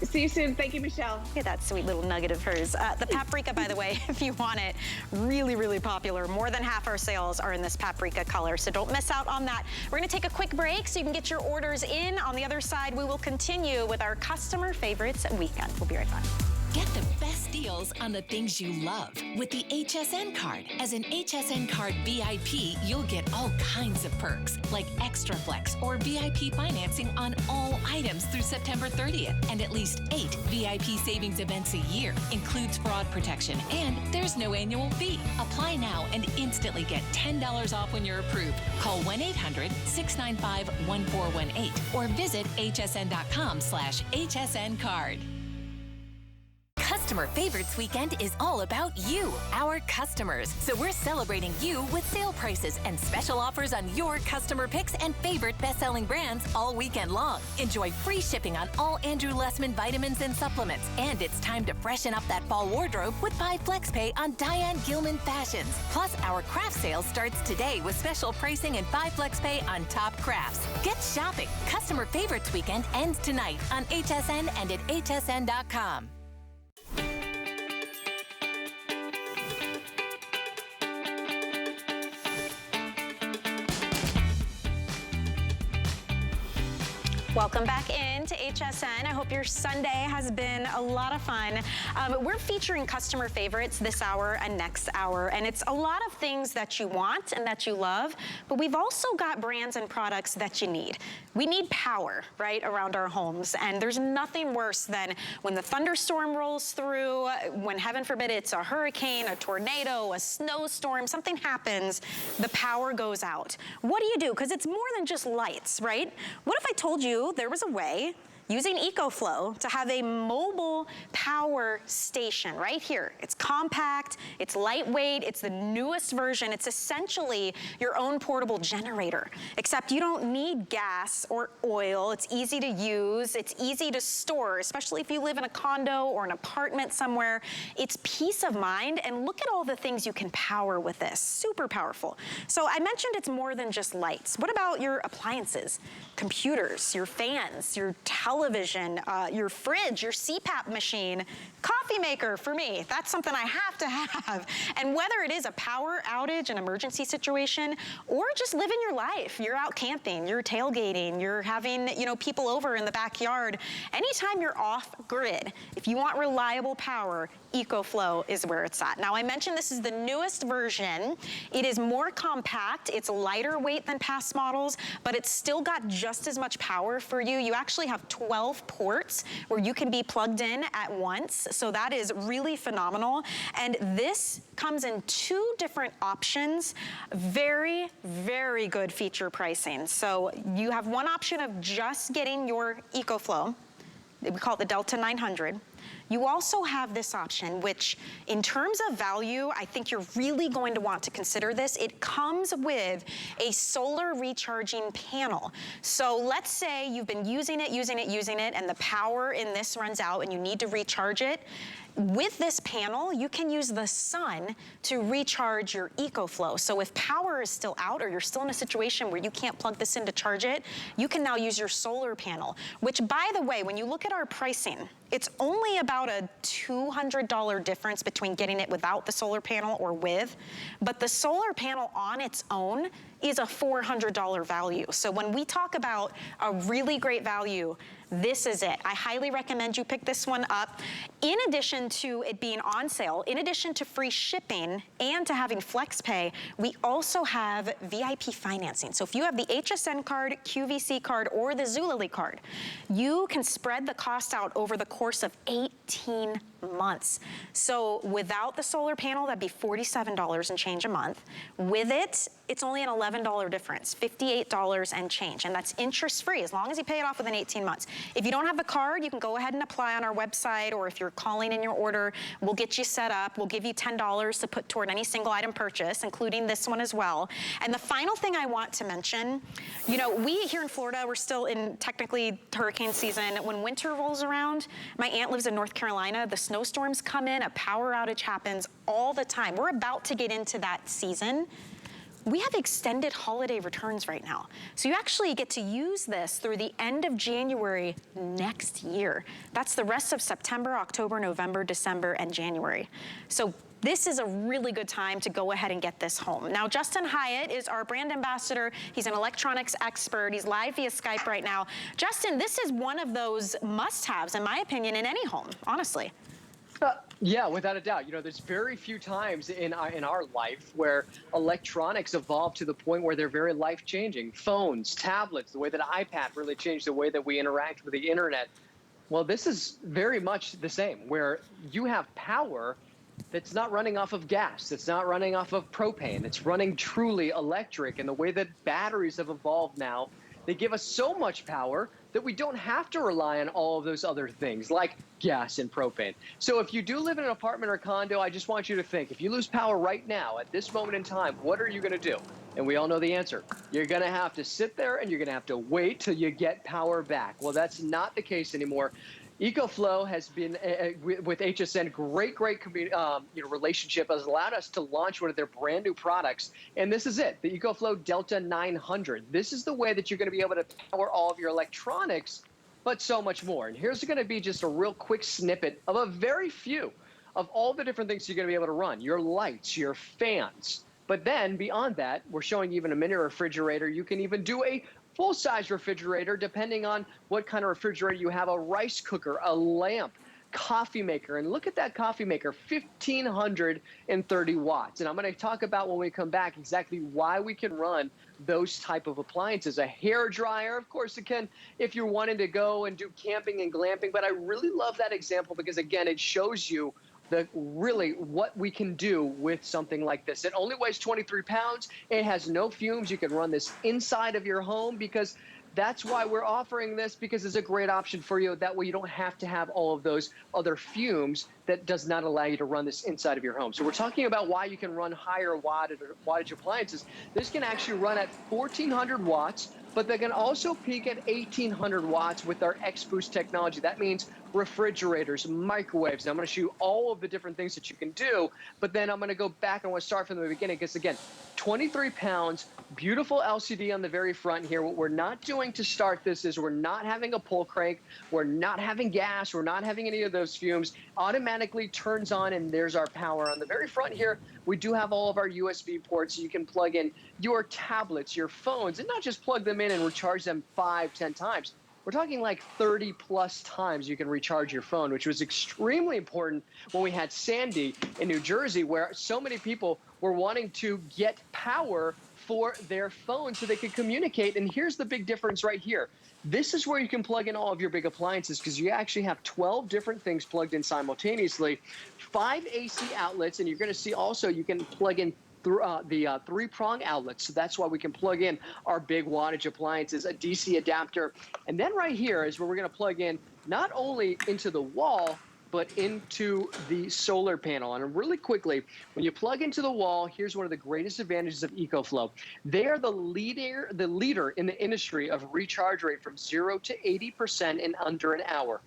See you soon. Thank you, Michelle. Look at that sweet little nugget of hers. The paprika, by the way, if you want it, really, really popular. More than half our sales are in this paprika color, so don't miss out on that. We're going to take a quick break so you can get your orders in. On the other side, we will continue with our customer favorites weekend. We'll be right back. Get the best deals on the things you love with the HSN card. As an HSN card VIP, you'll get all kinds of perks like extra flex or VIP financing on all items through September 30th, and at least 8 VIP savings events a year. Includes fraud protection, and there's no annual fee. Apply now and instantly get $10 off when you're approved. Call 1-800-695-1418 or visit hsn.com/HSN card. Customer Favorites Weekend is all about you, our customers. So we're celebrating you with sale prices and special offers on your customer picks and favorite best-selling brands all weekend long. Enjoy free shipping on all Andrew Lessman vitamins and supplements. And it's time to freshen up that fall wardrobe with Buy FlexPay on Diane Gilman Fashions. Plus, our craft sale starts today with special pricing and Buy FlexPay on top crafts. Get shopping. Customer Favorites Weekend ends tonight on HSN and at hsn.com. Welcome back into HSN. I hope your Sunday has been a lot of fun. We're featuring customer favorites this hour and next hour, and it's a lot of things that you want and that you love, but we've also got brands and products that you need. We need power, right, around our homes, and there's nothing worse than when the thunderstorm rolls through, when heaven forbid it's a hurricane, a tornado, a snowstorm, something happens, the power goes out. What do you do? Because it's more than just lights, right? What if I told you there was a way using EcoFlow to have a mobile power station right here? It's compact, it's lightweight, it's the newest version. It's essentially your own portable generator, except you don't need gas or oil. It's easy to use, it's easy to store, especially if you live in a condo or an apartment somewhere. It's peace of mind, and look at all the things you can power with this. Super powerful. So I mentioned it's more than just lights. What about your appliances, computers, your fans, your television, your fridge, your CPAP machine, coffee maker for me? That's something I have to have. And whether it is a power outage, an emergency situation, or just living your life, you're out camping, you're tailgating, you're having, people over in the backyard, anytime you're off grid, if you want reliable power, EcoFlow is where it's at. Now, I mentioned this is the newest version. It is more compact, it's lighter weight than past models, but it's still got just as much power for you. You actually have 12 ports where you can be plugged in at once, so that is really phenomenal. And this comes in 2 different options. Very, very good feature pricing. So you have one option of just getting your EcoFlow. We call it the Delta 900. You also have this option, which in terms of value, I think you're really going to want to consider this. It comes with a solar recharging panel. So let's say you've been using it, and the power in this runs out and you need to recharge it. With this panel, you can use the sun to recharge your EcoFlow. So if power is still out or you're still in a situation where you can't plug this in to charge it, you can now use your solar panel, which, by the way, when you look at our pricing, it's only about a $200 difference between getting it without the solar panel or with, but the solar panel on its own is a $400 value. So when we talk about a really great value, this is it. I highly recommend you pick this one up. In addition to it being on sale, in addition to free shipping and to having flex pay, we also have VIP financing. So if you have the HSN card, QVC card, or the Zulily card, you can spread the cost out over the course of 18 months. So without the solar panel, that'd be $47 and change a month. With it, it's only an $11 difference, $58 and change, and that's interest-free as long as you pay it off within 18 months. If you don't have the card, you can go ahead and apply on our website, or if you're calling in your order, we'll get you set up. We'll give you $10 to put toward any single item purchase, including this one as well. And the final thing I want to mention, you know, we here in Florida, we're still in technically hurricane season. When winter rolls around, my aunt lives in North Carolina, the snowstorms come in, a power outage happens all the time. We're about to get into that season. We have extended holiday returns right now. So you actually get to use this through the end of January next year. That's the rest of September, October, November, December, and January. So this is a really good time to go ahead and get this home. Now, Justin Hyatt is our brand ambassador. He's an electronics expert. He's live via Skype right now. Justin, this is one of those must-haves, in my opinion, in any home, honestly. Yeah, without a doubt. You know, there's very few times in our life where electronics evolve to the point where they're very life-changing. Phones, tablets, the way that iPad really changed the way that we interact with the internet. Well, this is very much the same, where you have power that's not running off of gas, it's not running off of propane, it's running truly electric. And the way that batteries have evolved now, they give us so much power that we don't have to rely on all of those other things like gas and propane. So if you do live in an apartment or condo, I just want you to think, if you lose power right now at this moment in time, what are you going to do? And we all know the answer. You're going to have to sit there and you're going to have to wait till you get power back. Well, that's not the case anymore. EcoFlow has been, with HSN, great relationship, has allowed us to launch one of their brand new products. And this is it, the EcoFlow Delta 900. This is the way that you're going to be able to power all of your electronics, but so much more. And here's going to be just a real quick snippet of a very few of all the different things you're going to be able to run. Your lights, your fans. But then beyond that, we're showing even a mini refrigerator. You can even do a full-size refrigerator, depending on what kind of refrigerator you have, a rice cooker, a lamp, coffee maker. And look at that coffee maker, 1,530 watts. And I'm going to talk about when we come back exactly why we can run those type of appliances. A hair dryer, of course, it can if you're wanting to go and do camping and glamping. But I really love that example because, again, it shows you really what we can do with something like this. It only weighs 23 pounds. It has no fumes. You can run this inside of your home because that's why we're offering this, because it's a great option for you. That way you don't have to have all of those other fumes that does not allow you to run this inside of your home. So we're talking about why you can run higher wattage appliances. This can actually run at 1,400 watts, but they can also peak at 1,800 watts with our X-Boost technology. That means refrigerators, microwaves. Now, I'm going to show you all of the different things that you can do, but then I'm going to go back and I want to start from the beginning because, again, 23 pounds, beautiful LCD on the very front here. What we're not doing to start this is we're not having a pull crank. We're not having gas. We're not having any of those fumes. Automatically turns on, and there's our power. On the very front here, we do have all of our USB ports, so you can plug in your tablets, your phones, and not just plug them in and recharge them 5, 10 times. We're talking like 30 plus times you can recharge your phone, which was extremely important when we had Sandy in New Jersey, where so many people were wanting to get power for their phone so they can communicate. And here's the big difference right here. This is where you can plug in all of your big appliances because you actually have 12 different things plugged in simultaneously, 5 AC outlets, and you're going to see also you can plug in through the 3-prong outlets. So that's why we can plug in our big wattage appliances, a DC adapter. And then right here is where we're going to plug in not only into the wall, but into the solar panel. And really quickly, when you plug into the wall, here's one of the greatest advantages of EcoFlow. They are the leader in the industry of recharge rate from 0 to 80% in under an hour.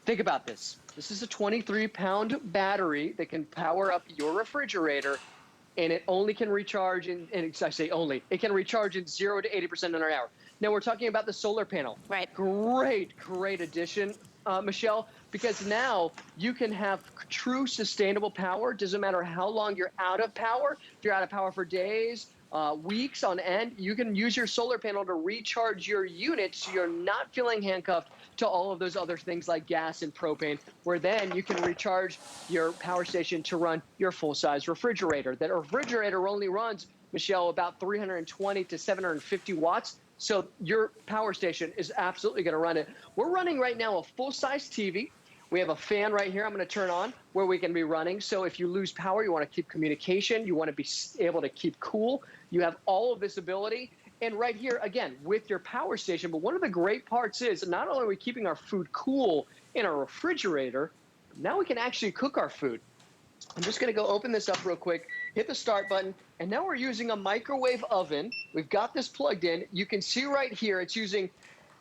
Think about this. This is a 23-pound battery that can power up your refrigerator, and it only can recharge in, and I say only, it can recharge in 0 to 80% in an hour. Now we're talking about the solar panel. Right. Great addition, Michelle, because now you can have true sustainable power. Doesn't matter how long you're out of power. If you're out of power for days, weeks on end, you can use your solar panel to recharge your unit so you're not feeling handcuffed to all of those other things like gas and propane, where then you can recharge your power station to run your full-size refrigerator. That refrigerator only runs, Michelle, about 320 to 750 watts. So your power station is absolutely going to run it. We're running right now a full-size TV. We have a fan right here I'm going to turn on where we can be running. So if you lose power, you want to keep communication, you want to be able to keep cool, you have all of this ability. And right here, again, with your power station. But one of the great parts is not only are we keeping our food cool in our refrigerator, now we can actually cook our food. I'm just going to go open this up real quick, hit the start button, and now we're using a microwave oven. We've got this plugged in. You can see right here it's using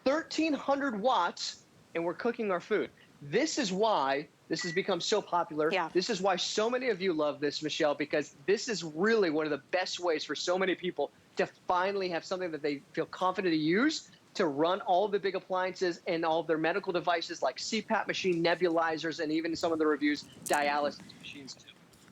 1,300 watts, and we're cooking our food. This is why this has become so popular. Yeah. This is why so many of you love this, Michelle, because this is really one of the best ways for so many people to finally have something that they feel confident to use to run all of the big appliances and all of their medical devices like CPAP machine, nebulizers, and even some of the reviews, dialysis machines too.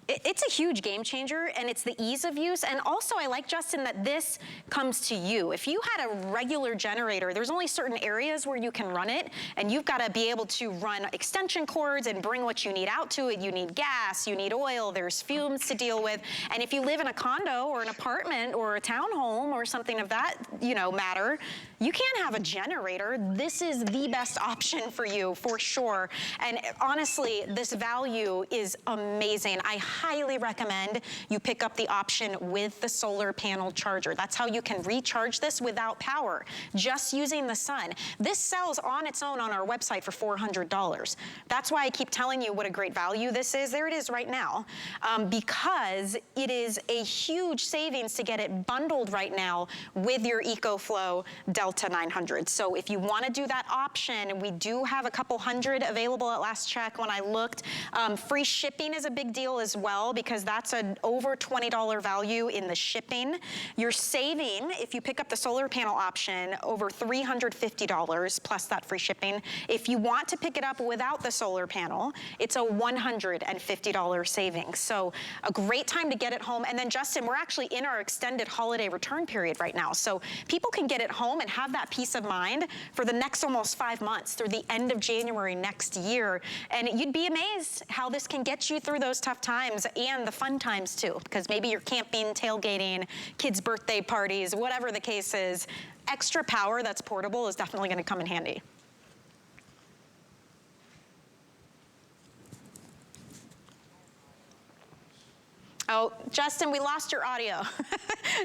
It's a huge game changer, and it's the ease of use. And also, I like, Justin, that this comes to you. If you had a regular generator, there's only certain areas where you can run it, and you've got to be able to run extension cords and bring what you need out to it. You need gas, you need oil, there's fumes to deal with. And if you live in a condo or an apartment or a townhome or something of that, matter, you can't have a generator. This is the best option for you, for sure. And honestly, this value is amazing. I highly recommend you pick up the option with the solar panel charger. That's how you can recharge this without power, just using the sun. This sells on its own on our website for $400. That's why I keep telling you what a great value this is. There it is right now, because it is a huge savings to get it bundled right now with your EcoFlow Delta 900. So if you want to do that option, we do have a couple hundred available at last check when I looked. Free shipping is a big deal as well, because that's an over $20 value in the shipping. You're saving, if you pick up the solar panel option, over $350 plus that free shipping. If you want to pick it up without the solar panel, it's a $150 savings. So a great time to get it home. And then, Justin, we're actually in our extended holiday return period right now. So people can get it home and have that peace of mind for the next almost 5 months through the end of January next year. And you'd be amazed how this can get you through those tough times and the fun times too, because maybe you're camping, tailgating, kids' birthday parties, whatever the case is. Extra power that's portable is definitely going to come in handy. Oh, Justin, we lost your audio.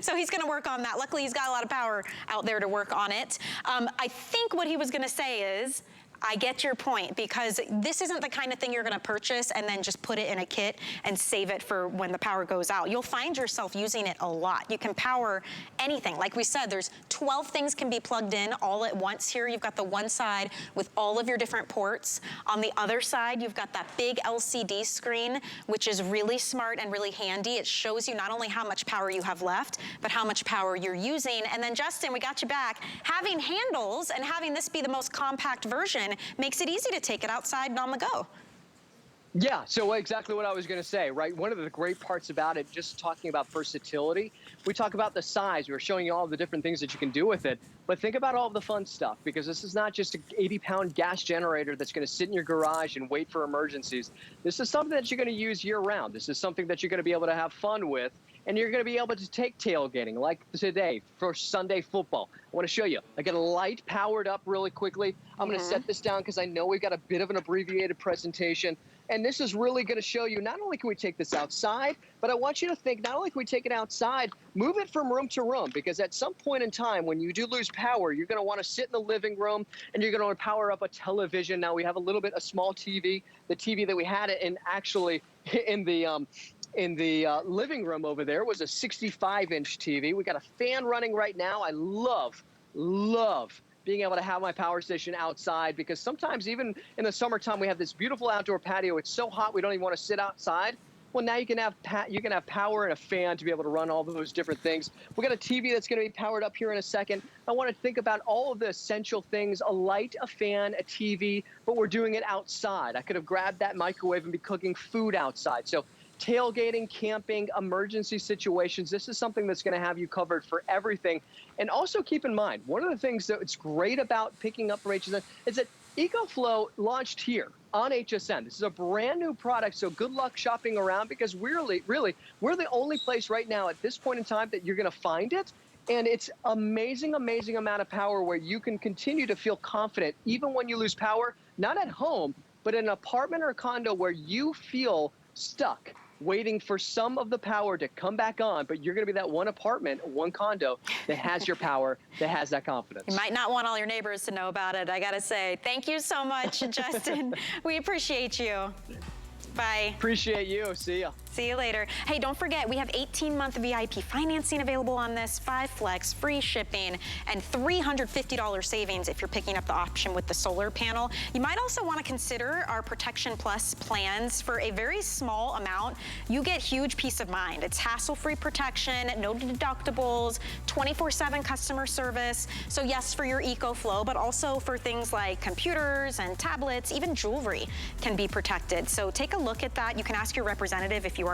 So he's going to work on that. Luckily, he's got a lot of power out there to work on it. I think what he was going to say is, I get your point, because this isn't the kind of thing you're going to purchase and then just put it in a kit and save it for when the power goes out. You'll find yourself using it a lot. You can power anything. Like we said, there's 12 things can be plugged in all at once here. You've got the one side with all of your different ports. On the other side, you've got that big LCD screen, which is really smart and really handy. It shows you not only how much power you have left, but how much power you're using. And then, Justin, we got you back. Having handles and having this be the most compact version makes it easy to take it outside and on the go. Yeah, so exactly what I was going to say, right? One of the great parts about it, just talking about versatility, we talk about the size. We were showing you all the different things that you can do with it. But think about all the fun stuff, because this is not just an 80-pound gas generator that's going to sit in your garage and wait for emergencies. This is something that you're going to use year-round. This is something that you're going to be able to have fun with, and you're going to be able to take tailgating, like today for Sunday football. I want to show you. I get a light powered up really quickly. I'm going to set this down because I know we've got a bit of an abbreviated presentation. And this is really going to show you, not only can we take this outside, but I want you to think, not only can we take it outside, move it from room to room, because at some point in time, when you do lose power, you're going to want to sit in the living room and you're going to want to power up a television. Now we have a small TV. The TV that we had in actually in the living room over there was a 65-inch TV. We got a fan running right now. I love being able to have my power station outside, because sometimes even in the summertime we have this beautiful outdoor patio. It's so hot we don't even want to sit outside. Well, now you can have power and a fan to be able to run all those different things. We got a TV that's going to be powered up here in a second. I want to think about all of the essential things: a light, a fan, a TV, but we're doing it outside. I could have grabbed that microwave and be cooking food outside. So tailgating, camping, emergency situations, this is something that's going to have you covered for everything. And also keep in mind, one of the things that's great about picking up from HSN is that EcoFlow launched here on HSN. This is a brand new product, so good luck shopping around, because we're the only place right now at this point in time that you're going to find it. And it's amazing amount of power where you can continue to feel confident even when you lose power, not at home, but in an apartment or a condo where you feel stuck, waiting for some of the power to come back on, but you're going to be that one apartment, one condo that has your power, that has that confidence. You might not want all your neighbors to know about it, I got to say. Thank you so much, Justin. We appreciate you. Bye. Appreciate you. See ya. See you later. Hey, don't forget, we have 18-month VIP financing available on this, 5 flex, free shipping, and $350 savings if you're picking up the option with the solar panel. You might also want to consider our Protection Plus plans. For a very small amount, you get huge peace of mind. It's hassle-free protection, no deductibles, 24/7 customer service. So yes, for your EcoFlow, but also for things like computers and tablets, even jewelry can be protected. So take a look at that. You can ask your representative if you